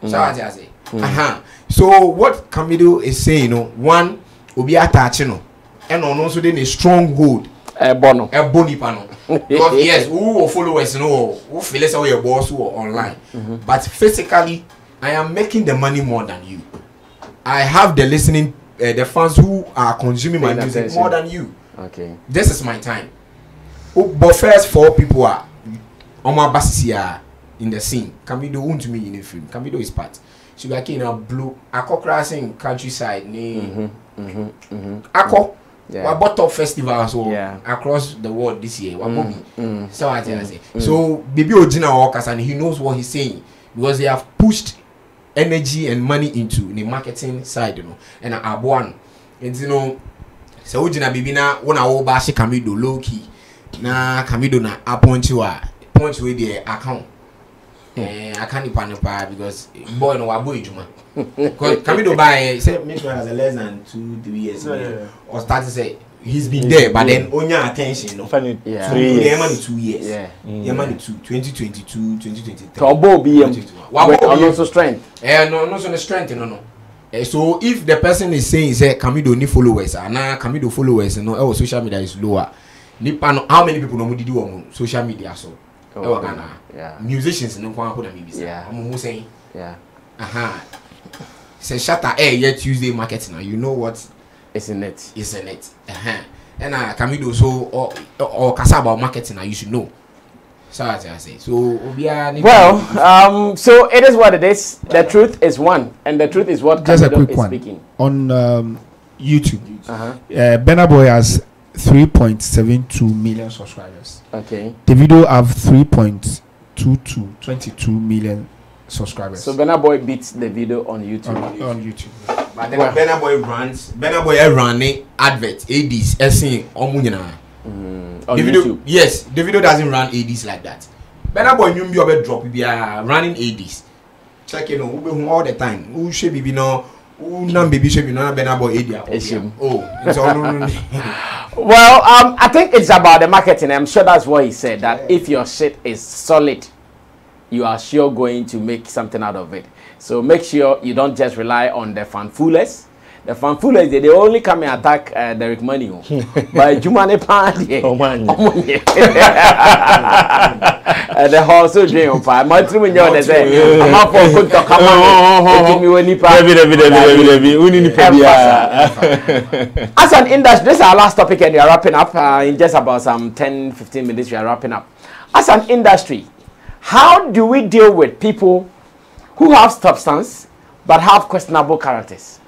So I say. So what Camidoh is saying, one will be attaching, and also then a stronghold. Bono. A boni pano. Because yes, who followers know who feel as your boss who are online. But physically, I am making the money more than you. I have the listening, the fans who are consuming my music more than you. Okay. This is my time. But first 4 people are on my basis here in the scene. Camidoh won't me in the film. Camidoh is part. Sugarcane are blue. Ako crossing countryside. Ako. We bought top festivals across the world this year. So I say. So baby Ojina workers and he knows what he's saying because they have pushed energy and money into the marketing side, you know. And Abuan, and you know, so Ojina baby na wanna obashi Camidoh low key. Na Camidoh na punch with the account. I can't panic because boy no boy juma. Because Camidoh by say make sure has a less than 2-3 years or start to say he's been there, but then on your attention, no. 3 years. 2 years. Yeah, man, 2022, 2023. Tobo be also strength. No, not so strength, no. So if the person is saying say Camidoh need followers, and now Camidoh followers, no, our social media is lower. How many people know do on social media so? Musicians no one put them I'm saying say Shatta Tuesday market now. You know what? Isn't it? And Camidoh so or kasa about marketing now you should know. So as I say. So well, so it is what it is. The truth is one, and the truth is what Camidoh is speaking. On YouTube. Burna Boy has 3.72 million subscribers. Okay. The video have 3.22 million subscribers. So Burna Boy beats the video on YouTube. On YouTube. But then Burna Boy running advert ADs essing omunyana. On the video, YouTube. yes, the video doesn't run ADs like that. Burna Boy you be drop we are running ADs. Check you know all the time. Who should be no baby should be no Burna Boy AD. Oh, it's all well, I think it's about the marketing. I'm sure that's what he said. That if your shit is solid, you are sure going to make something out of it. So make sure you don't just rely on the fanfullers. The fanfullers, they only come and attack Derek Money. But Jumane Pandi. The horse so dream. My dream when you're there. I'm up for good to come As an industry, this is our last topic and we are wrapping up. In just about some 10-15 minutes, we are wrapping up. As an industry, how do we deal with people who have substance but have questionable characters?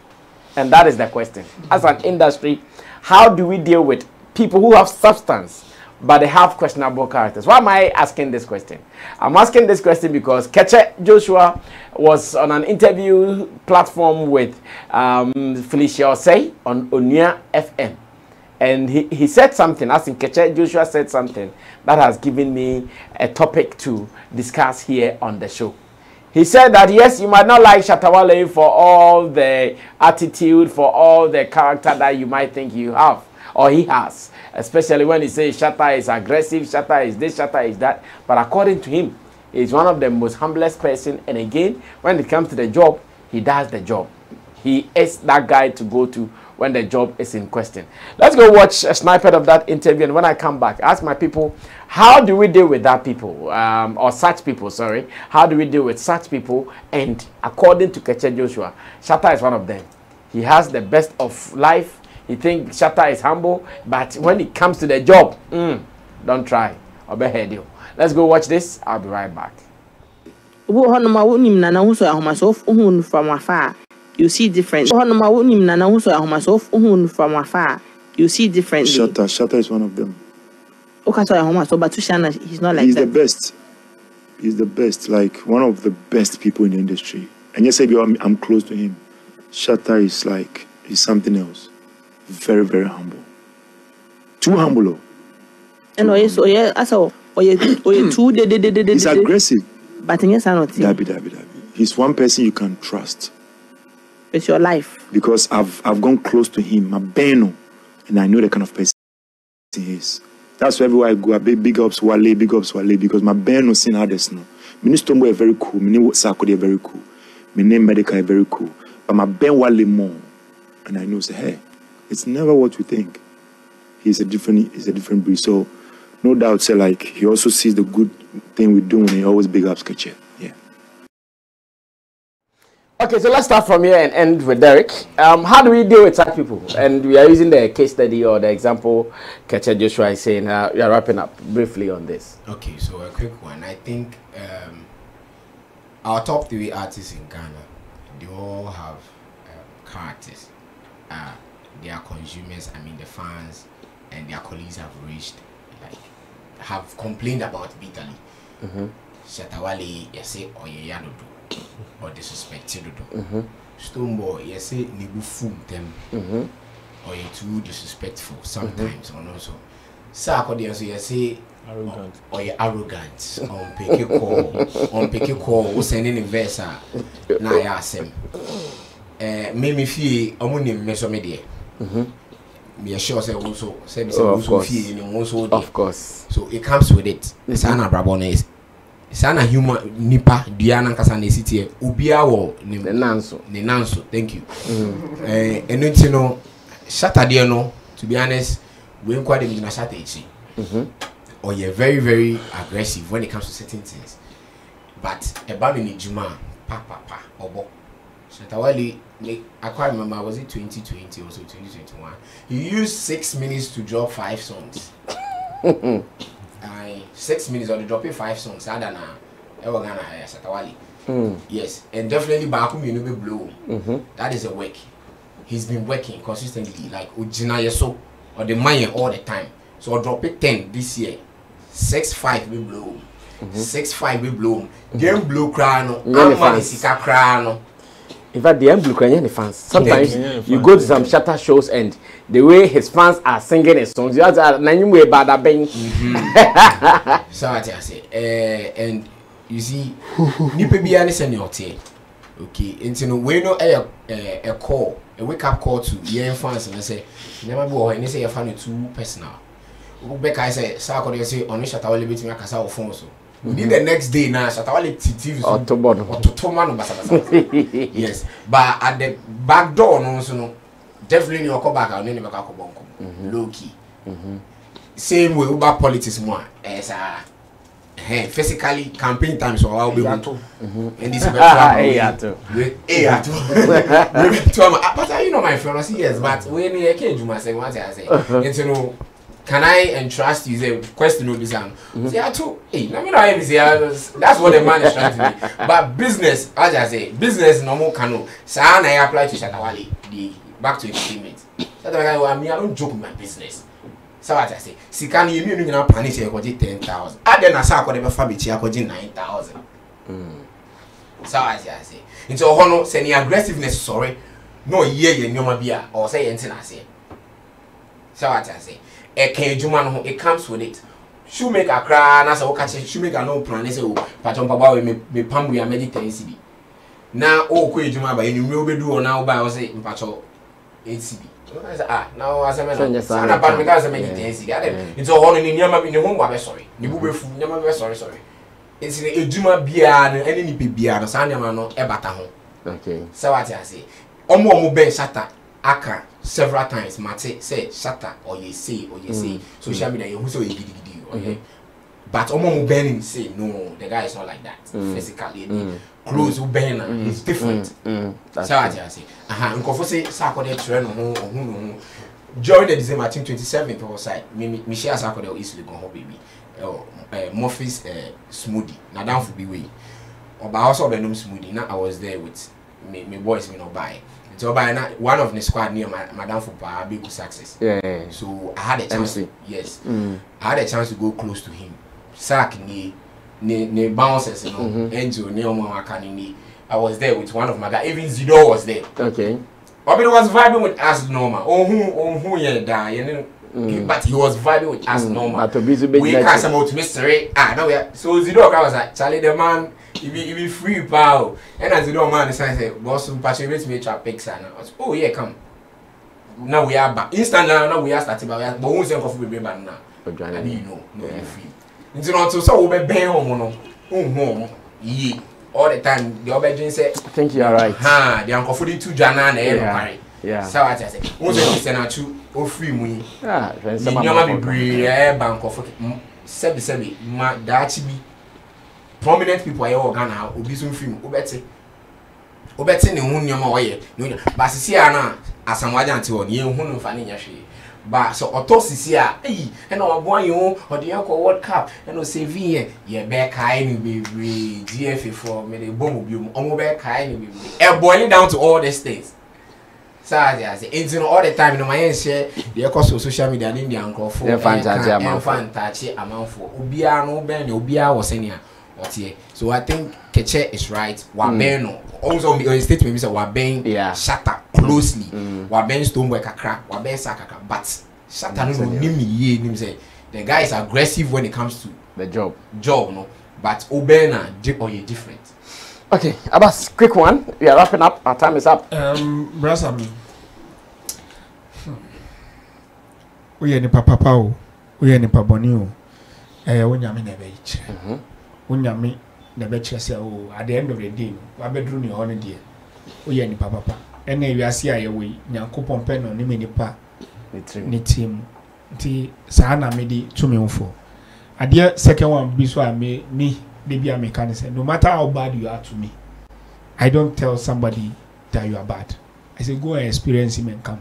And that is the question. As an industry, how do we deal with people who have substance but they have questionable characters? Why am I asking this question? I'm asking this question because Keche Joshua was on an interview platform with Felicia Osei on Onia FM. And he said something, as in Keche Joshua said something that has given me a topic to discuss here on the show. He said that, yes, you might not like Shatta WALE for all the attitude, for all the character that you might think you have, or he has. Especially when he says Shatta is aggressive, Shatta is this, Shatta is that. But according to him, he's one of the most humblest person. And again, when it comes to the job, he does the job. He is that guy to go to when the job is in question. Let's go watch a snippet of that interview, and when I come back, ask my people, how do we deal with that people, or such people, sorry, how do we deal with such people? And according to Keche Joshua, Shatta is one of them. He has the best of life. He thinks Shatta is humble, but when it comes to the job, don't try. I'll behead you. Let's go watch this. I'll be right back. From afar. You see different. From afar, you see differently. Shatta is one of them. But he's not like he's that. The best. He's the best, like one of the best people in the industry. And yes, I'm close to him. Shatta is like, he's something else. Very, very humble. Too humble. And he's aggressive. But yes, I don't think. He's one person you can trust. It's your life. Because I've gone close to him, my Beno, and I know the kind of person he is. That's why everywhere I go, I big ups WALE, because my Beno seen how this now. My Stombo is very cool, my name Sakodi is very cool, my name Medica is very cool, but my Ben WALE more, and I know say, hey, it's never what you think. He's a different breed. So no doubt, say like he also sees the good thing we're doing. He always big ups Keche. Yeah. Okay, so let's start from here and end with Derek. How do we deal with such people? And we are using the case study or the example Keche Joshua is saying. We are wrapping up briefly on this. Okay, so a quick one. I think our top 3 artists in Ghana, they all have characters. They are consumers, I mean the fans and their colleagues have reached, like, have complained about bitterly. Shatta WALE, you say, or you do, or disrespect you do. Stoneball, you say, nibu fool them, or you too disrespectful sometimes, or also. Sako, you say, arrogant, or you arrogant, on pick a call, who's sending a verse, now I ask him. Make me feel only measure media. Me sure say also say of course. So it comes with it. Sana brabone is sana human nipa diana kasa na city ubia wo ne nanso. Thank you. And you know Shatta there no, to be honest, we enquire them in a Shatta echi. Or you're very, very aggressive when it comes to certain things. But about in Juma, obo. Shatta WALE, I can't remember, was it 2020 or so 2021? He used 6 minutes to drop 5 songs. 6 minutes or to drop 5 songs. I don't know. Shatta WALE. Yes, and definitely Bakum you know blow. That is a work. He's been working consistently, like Ujina Yeso or the Maya all the time. So I'll drop it 10 this year. 6-5 we blow. 6-5 we blow. Game blow crano. Crano. In fact, the blue can fans. Sometimes you go to some Shatta shows and the way his fans are singing his songs, you have to name way bad bang. So I say, and you see, nipa be listen your tea. Okay, and you know we know a call, a wake up call to young fans, and I say, never go and they say you're fan too personal. Back I say, Sako they say on Shatta WALE beat me a casa of phone so. Within the next day now, Shatta WALE TV or to yes, but at the back door, no, definitely you come back and then you back low key. Same way about politics more as physically campaign time so I'll be and this is but you know my friend, yes, but when you came to myself, what I say, and you know. Can I entrust you? The question will be some. Say, hey, let me know how say. That's what the man is trying to do. But business, as I say, business no more canoe. So I apply to Shatta WALE. The back to entertainment. I don't joke with my business. So what I say, see, can you mean you punish you? I got 10,000. I then I saw whatever fabric I got 9,000. So as I say, into honor, say the aggressiveness. Sorry, no you no be or say anything I say. So what I say. It comes with it. Shoemaker cry, and so catch shoemaker no plan. They say, oh, Patron Papa, me pam we are meditating CB. Now, oh, Juma, but you will be doing now by say, Patron 8 CB. Now as a man, about because I'm meditating CB. It's all in Yama in the home, sorry. You will never sorry. It's a Juma beer and any beer, and Sanyamano, Ebataho. Okay. So what I say, Omo Ben Shatta. Aka several times Mate say Shatta or you say social media you so you but Omo Benin say no, the guy is not like that physically close Ben is different. So I say nkofo say Sako dey train no during the December 27th outside me share Sako dey easily go home baby Murphy's smoothie na down for be way oba also be no smoothie now I was there with me boys me no buy. So by now, one of the squad near Madame Fupa big success. Yeah. So I had a chance. Yes. I had a chance to go close to him. Sack ni bounces, you know. Angel ni Mama Kanini. I was there with one of my guys. Even Zido was there. Okay. But was vibing with us normal. Oh, yeah, die. But he was vibing with us normal. We cast him out to mystery. No, yeah. So Zido was like, Charlie the man. If be free, pal. And as you don't man, said, boss, patriots me trap pics and oh yeah, come. Now we are back. Instant now we are starting, but who's going to be back now? And you know, no free. It's not so we be home, no. Ye all the time. The other say, I think you are right. The uncle for the 2 Jana and yeah. So I say, who's going to send out you or free me? Yeah, you might be brave, bank of sebi ma dachi bi prominent people aye Ghana obi so film obeti ne hu nyoma oye no ba sisi ana asamwaja ante wo ne hu no fa ne nya hwe ba so otosisi a eh na oboan yo ode yakọ World Cup na save ye be kai ni bebre GFA for me the bomb biom omo be kai ni bebre boiling down to all these things. Say it's all the time no my share the cost of social media in the uncle for fantachi amanfo obia no ben obia was senior otie. So I think Keche is right. Wabeno also on statement say Waben Shatta closely. Waben Stoneboy kakra, Waben Sakaka, but Shatta no nim say the guy is aggressive when it comes to the job no, but Obena different. Okay, Abbas, quick one. We are wrapping up. Our time is up. Brasami. Oye ni papa o. Oye ni paboni o. Onyame na be ichire. Onyame na be chire say o at the end of the day, wa bedru ni ho ne de. Oye ni papa. Ena wiase aye we Nyankopon pe no ne me nipa. Ni team. Nti sa na me di to me mfo. Ade second one bi so a me baby I can say no matter how bad you are to me, I don't tell somebody that you are bad. I say go and experience him and come.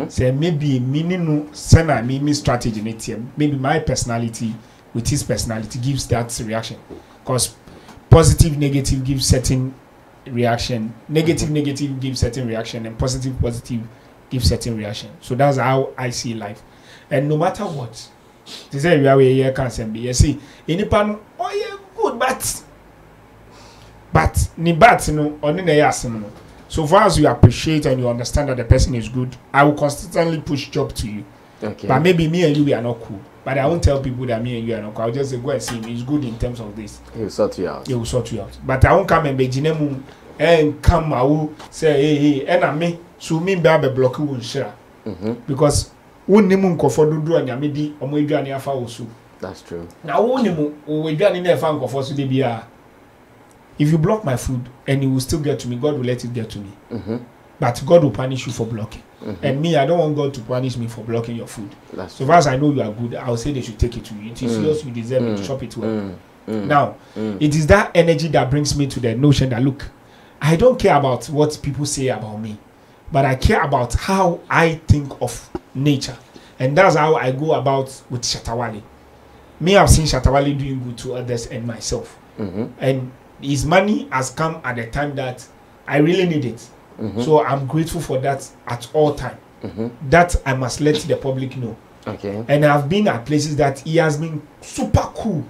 Say maybe meaning no send me strategy in it. Maybe my personality with his personality gives that reaction. Because positive negative gives certain reaction, negative gives certain reaction, and positive gives certain reaction. So that's how I see life. And no matter what, they say we are here can be. You see, any pan oh yeah good, but ni bad no only na yasem no. So far as you appreciate and you understand that the person is good, I will constantly push job to you. Okay. But maybe me and you we are not cool. But I won't tell people that me and you are not cool. I'll just say go and see him. He's good in terms of this. He will sort you out. He will sort you out. But I won't come and be jinemu and come I will say hey and me so me be block you share. Because unimu nkofo dudu anyame di omo edwane afa osu. That's true. Now unimu o edwane na afa nkofo so de bia. If you block my food and it will still get to me, God will let it get to me. But God will punish you for blocking. And me, I don't want God to punish me for blocking your food. That's so far as I know you are good, I'll say they should take it to you. It is yours, you deserve it, chop it well. Now, it is that energy that brings me to the notion that, look, I don't care about what people say about me, but I care about how I think of nature. And that's how I go about with Shatta WALE. Me, I've seen Shatta WALE doing good to others and myself. And his money has come at the time that I really need it. So I'm grateful for that at all time. That I must let the public know. Okay. And I've been at places that he has been super cool.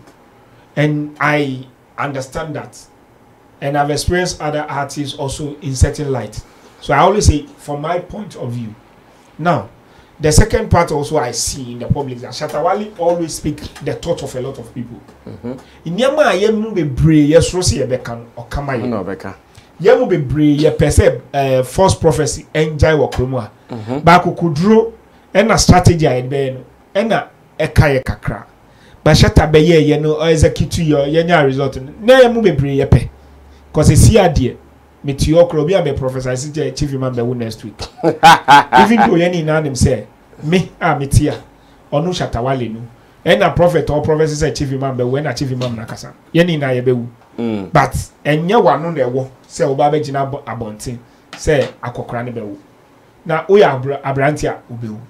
And I understand that. And I've experienced other artists also in certain light. So I always say, from my point of view. Now, the second part also I see in the public that Shatta WALE always speak the thought of a lot of people. In Yama Yemu be brave, yes, Rosie Bekan or Kamaye. No, Becca. Yemu be brave, ye perceive false prophecy, enjoy wa kromwa. Baku kudro, ena strategy I be ena ekaye kakra. But Shatta be ye no execute your yenya result. Na yemu be brave ye pe. Cause it's here dear. Me to your crowd, be professor. I see chief man be next week. Even though any name say me tia or no Shatta WALE no. And a prophet or prophecy say chief man be when a chief man nakasa. Yeni na ye be. But enye one no wo say oba be gina abontin say akokra ne be wo. Na oya abrantia obewu.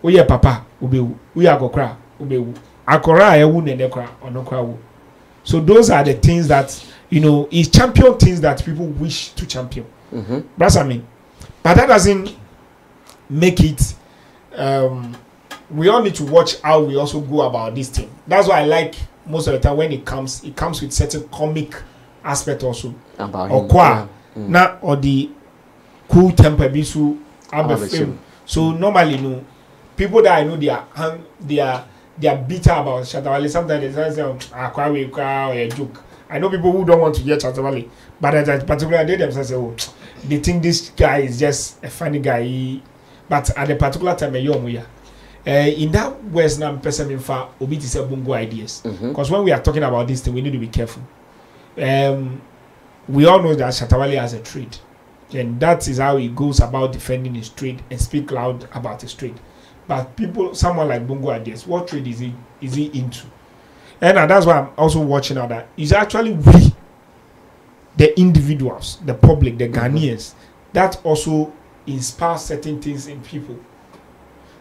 Oya papa obewu. Oya akokra obewu. Akora ye wu ne nekra onokra wo. So those are the things that you know, is champion things that people wish to champion. That's what I mean. But that doesn't make it. We all need to watch how we also go about this thing. That's why I like most of the time when it comes with certain comic aspect also. About or qua na or the cool temper bisu film. So normally, you know, people that I know they are bitter about Shatta WALE. Sometimes they say, or a joke. I know people who don't want to hear Shatta WALE, but at that particular day themselves say, oh, they think this guy is just a funny guy. But at a particular time, in that West Nam person in far obi to say bungo ideas. Because when we are talking about this thing, we need to be careful. We all know that Shatta WALE has a trade, and that is how he goes about defending his trade and speak loud about his trade. But people, someone like bungo ideas, what trade is he into? And that's why I'm also watching out that it's actually we, the individuals, the public, the Ghanaians, that also inspire certain things in people.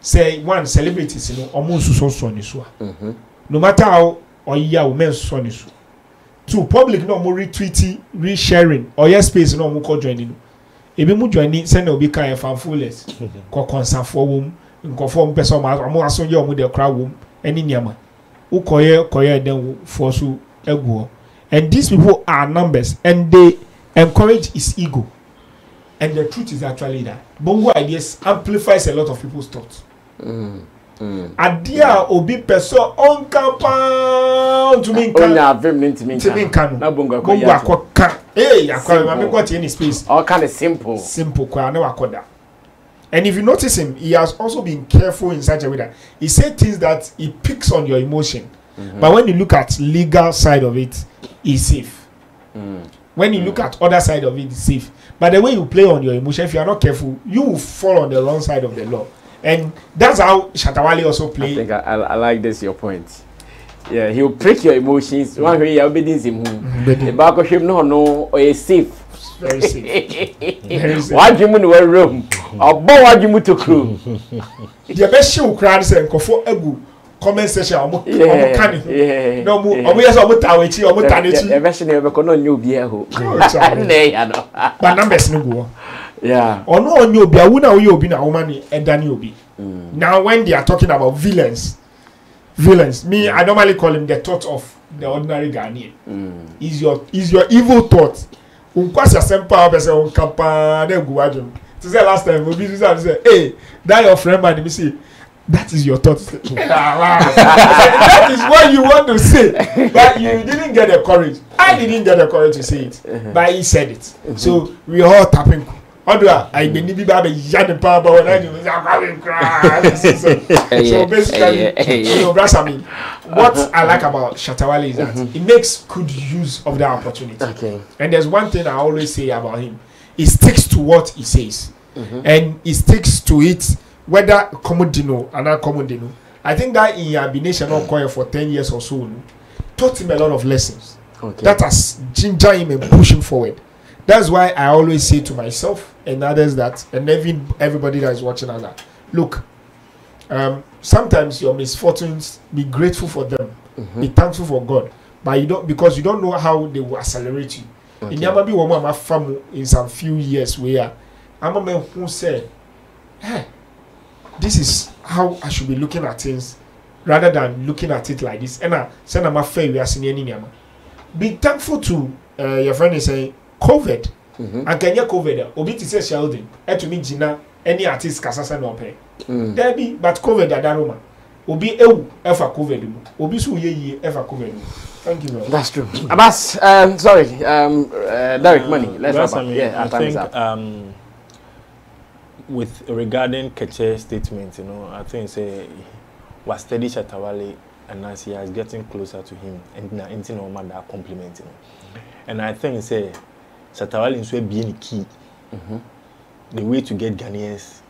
Say one, celebrities, you know, almost so no matter how or yeah, women so. Two, public no more retweeting, resharing, or yes space no more joining. If you join, send no be kind of fanfulless. Ko concern for wom, conform person more so your with the crowd wom, any nyama. Who koye then force you ego. And these people are numbers and they encourage his ego. And the truth is actually that Bongo ideas amplifies a lot of people's thoughts. Adia obi person on compound to me can na bongo akoka akwa me got any space all kind of simple kwa na wakoda. And if you notice him, he has also been careful in such a way that he said things that he picks on your emotion. But when you look at legal side of it, he's safe. When you look at other side of it, it's safe. But the way you play on your emotion, if you are not careful, you will fall on the wrong side of the law. And that's how Shatta WALE also played. I think I like this, your point. Yeah, he'll prick your emotions. One way you're obedience him. The back of him, no, or is safe. Very safe. Why do you move to room? Or why do you move to crew? The best show crowd saying, "Kofo egu." Comment section no mo yes o mo tawechi o mo tanechi e version e be ko no nyu bia ho ne ya no but numbers no go yeah ono onyu obi awu na wo ye obi na wo ma ni edani obi. Now when they are talking about villains, me I normally call him the thought of the ordinary Ghanaian. Is your evil thought unkwasa sempa be say on kapa na egu adum. To say last time obi say hey that your friend man me say that is your thought. That is what you want to say, but you didn't get the courage. I didn't get the courage to say it, but he said it. So we are all tapping. I believe you have a young power when I do. So basically, you know, what I like about Shatta WALE is that he makes good use of that opportunity. Okay. And there's one thing I always say about him: he sticks to what he says, and he sticks to it. Whether Camidoh or not Camidoh, I think that in Abination or Koya for 10 years or so taught him a lot of lessons. That has gingered him and pushed him forward. That's why I always say to myself and others that, and everybody that is watching us that, look, sometimes your misfortunes, be grateful for them, be thankful for God, but you don't, because you don't know how they will accelerate you. In Yamabi Wama family in some few years where I'm a man who said, hey, this is how I should be looking at things rather than looking at it like this. And I said, I'm a failure. Be thankful to your friend is saying COVID. And can you COVID? Obi to say Sheldon, and to me, Gina, any artist Casasa no pay. There be, but COVID at Daroma. Obi ever COVID. Obi so ye ever COVID. Thank you. That's true. Abbas, sorry, Derek Money. Let's talk about. Yeah, I think with regarding Keche's statement, you know, I think say was steady Shatta WALE and as he is getting closer to him and now anything no matter complimenting. And I think say Shatta WALE is being key. The way to get Ghanaians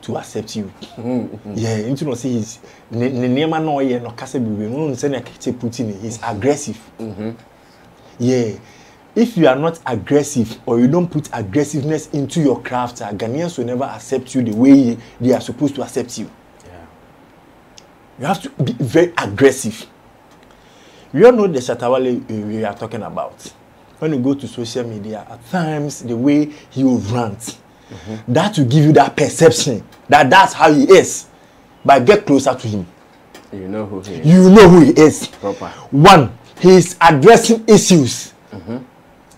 to accept you. Yeah, you know, see his name no ye no kase bibi no say na Keche Putin, he's aggressive. Yeah. If you are not aggressive or you don't put aggressiveness into your craft, Ghanaians will never accept you the way they are supposed to accept you. Yeah. You have to be very aggressive. You all know the Shatta WALE we are talking about. When you go to social media, at times the way he will rant, that will give you that perception that that's how he is. But get closer to him. You know who he is. You know who he is. Proper. One, he is addressing issues.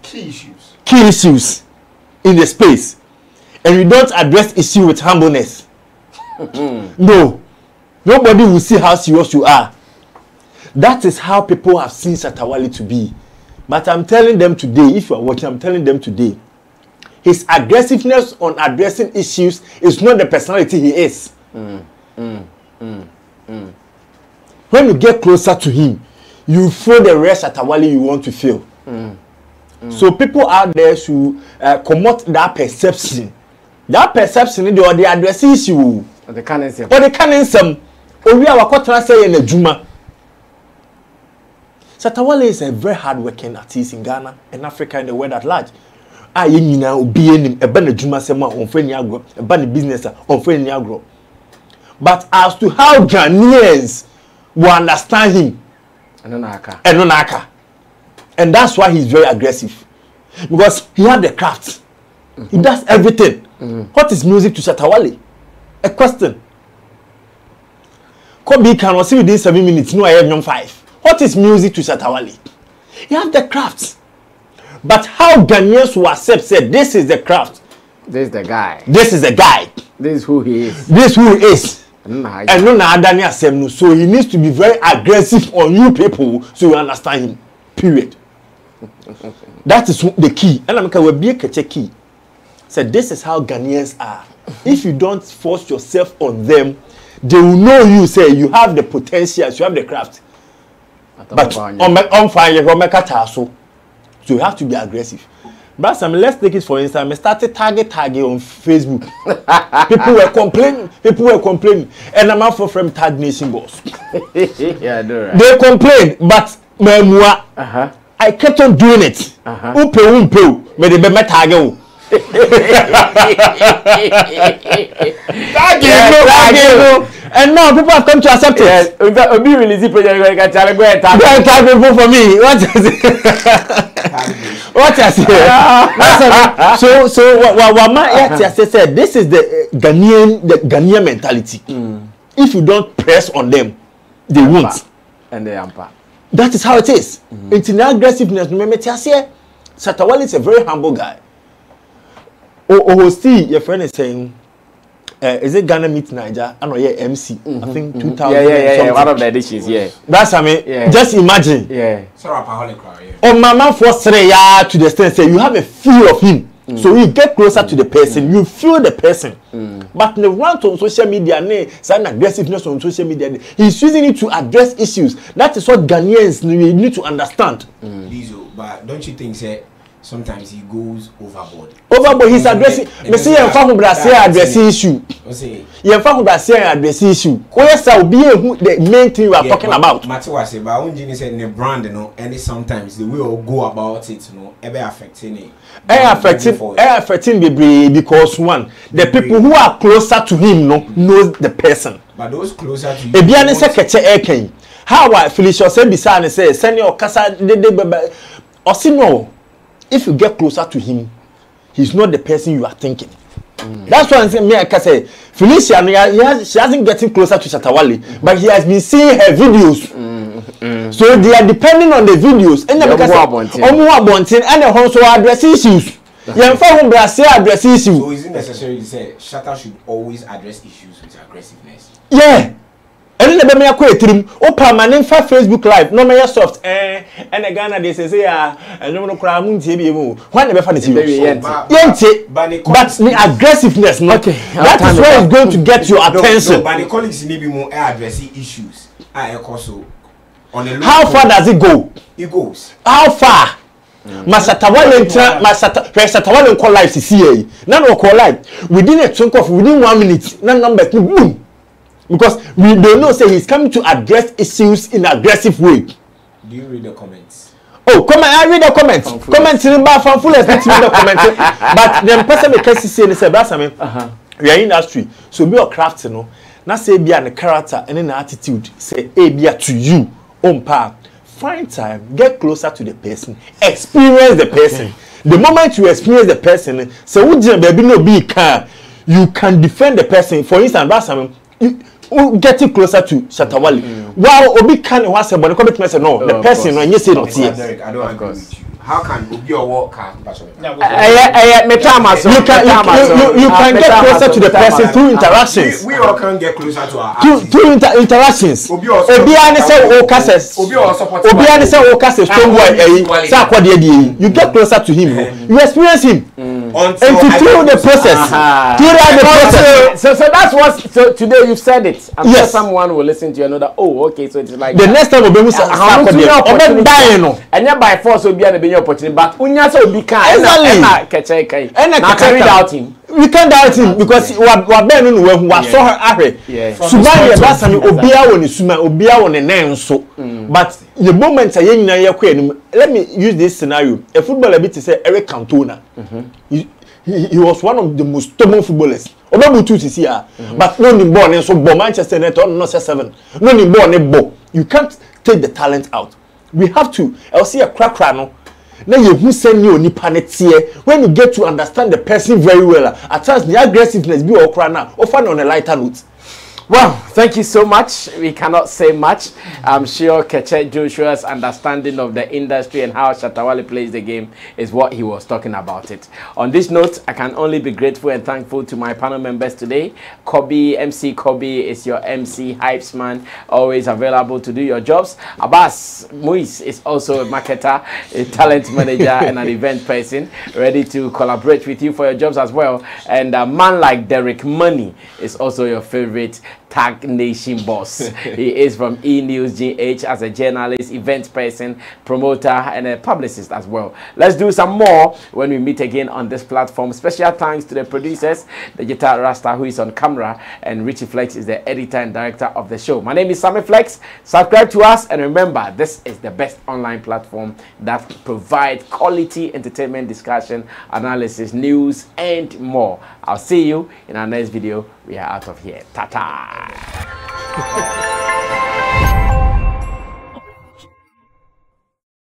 Key issues in the space, and you don't address issue with humbleness. No, nobody will see how serious you are. That is how people have seen Shatta WALE to be. But I'm telling them today, if you are watching, I'm telling them today, his aggressiveness on addressing issues is not the personality he is. When you get closer to him, you feel the rest Shatta WALE you want to feel. So people out there should promote that perception. That perception, they address issue. Or the canon some. Or we are what say in a Juma. Shatta WALE is a very hard-working artist in Ghana and Africa and the world at large. You know, be in a band of Juma Sema on Feniagro, a band of business on Feniagro. But as to how Ghanaians will understand him, and that's why he's very aggressive. Because he has the craft. He does everything. What is music to Shatta WALE? A question. Kobe can see within 7 minutes. No, I have 5. What is music to Shatta WALE? He has the craft. But how Ghanaians will accept, said, this is the craft. This is the guy. This is the guy. This is who he is. This is who he is. And no, so he needs to be very aggressive on you people so you understand him. Period. That is the key. And I'm going to be a Keche key. Said, this is how Ghanaians are. If you don't force yourself on them, they will know you, say, you have the potential, you have the craft. But on fire, so you have to be aggressive. But let's take it for instance. I started target on Facebook. People were complaining. And I'm out for from Tag Nation boss. Yeah, right. They complained, but I kept on doing it. Me the be target. And now people have come to accept it. Yes, a be releasing project can tell go and tag people for me. What is it? What I say? So what said, this is the Ghanaian mentality. If you don't press on them, they won't. And they ampa. That is how it is. It's an aggressiveness. Remember, Shatta WALE is a very humble guy. See, your friend is saying, is it Ghana Meet Niger? I know, yeah, MC. I think 2000. Yeah. One of the dishes, yeah. That's I mean. Yeah. Just imagine. Yeah. Oh, mama forced to the extent say you have a feel of him. So you get closer to the person, you feel the person. But the rant on social media, some aggressiveness on social media, he's using it to address issues. That is what Ghanaians need to understand. But don't you think, say, sometimes he goes overboard? Overboard, he's addressing. Me see you found addressing issue. You found addressing issue. Yes, I'll be the main thing you are talking about. Matiwa say, but when Jenny said the brand, and sometimes the way we go about it, ever affecting it. Affecting the because one, the people who are closer to him knows the person. But those closer to you. Ebiane say Keche how I Felicia said beside say send your casa no. If you get closer to him, he's not the person you are thinking. That's why I'm saying, me, I can say, Felicia, she hasn't getting closer to Shatta WALE, but he has been seeing her videos. So they are depending on the videos. And they also address issues. Address issues. So is it necessary to say Shatta should always address issues with aggressiveness? Yeah. And then me akọ etirim o permanent for Facebook live no me soft and the Ghana they say and no kra mu ntie bi mu why never find it but the aggressiveness okay that is where it's going to get your attention. But the colleagues need be more addressing issues also on the how far does it go? It goes how far? Shatta WALE call live CCA now no call live within a chunk of within 1 minute na numbers boom. Because we don't know, say he's coming to address issues in an aggressive way. Do you read the comments? Oh, I read the comments. Comments in the full respect to the comments. But the person may can say, they say, we are in industry, so be a craft, Now say be an character and an attitude. Say be to you, on par. Find time, get closer to the person, experience the person. The moment you experience the person, say, baby no be car, you can defend the person. For instance, getting closer to Shatta WALE. Wow, Obi can was a bonnet commitment. No, the person when you say not here. I don't agree with you. How can Obi or walk you can get closer to the person through interactions. We all can get closer to our through interactions. Obi say you get closer to him. You experience him. And through the process. So that's what today you've said it. I'm sure someone will listen to you another. Oh, okay, so it's like the next time we'll be and by force will be an opportunity, but unya so be kind Keche and carry out him. We can't doubt him because we been who saw her ahwe. Suban ye basami obia woni suma obia woni nen so But the moment let me use this scenario. A footballer bit to say Eric Cantona. He was one of the most stubborn footballers. But no ni born so Manchester United not 7. No ni born. You can't take the talent out. We have to. I'll see a crack no. Now you who send you nipa netie. When you get to understand the person very well, at times the aggressiveness be or cry now. Often on a lighter note. Well, thank you so much. We cannot say much. I'm sure Keche Joshua's understanding of the industry and how Shatta WALE plays the game is what he was talking about it. On this note, I can only be grateful and thankful to my panel members today. Kobe, MC Kobe is your MC Hypesman, always available to do your jobs. Abbas Muis is also a marketer, a talent manager, and an event person, ready to collaborate with you for your jobs as well. And a man like Derek Money is also your favorite Tag Nation boss. He is from E-News GH as a journalist, event person, promoter, and a publicist as well. Let's do some more when we meet again on this platform. Special thanks to the producers, Digital Rasta, who is on camera, and Richie Flex is the editor and director of the show. My name is Sammy Flex. Subscribe to us, and remember, this is the best online platform that provides quality entertainment, discussion, analysis, news, and more. I'll see you in our next video. We are out of here. Ta-ta!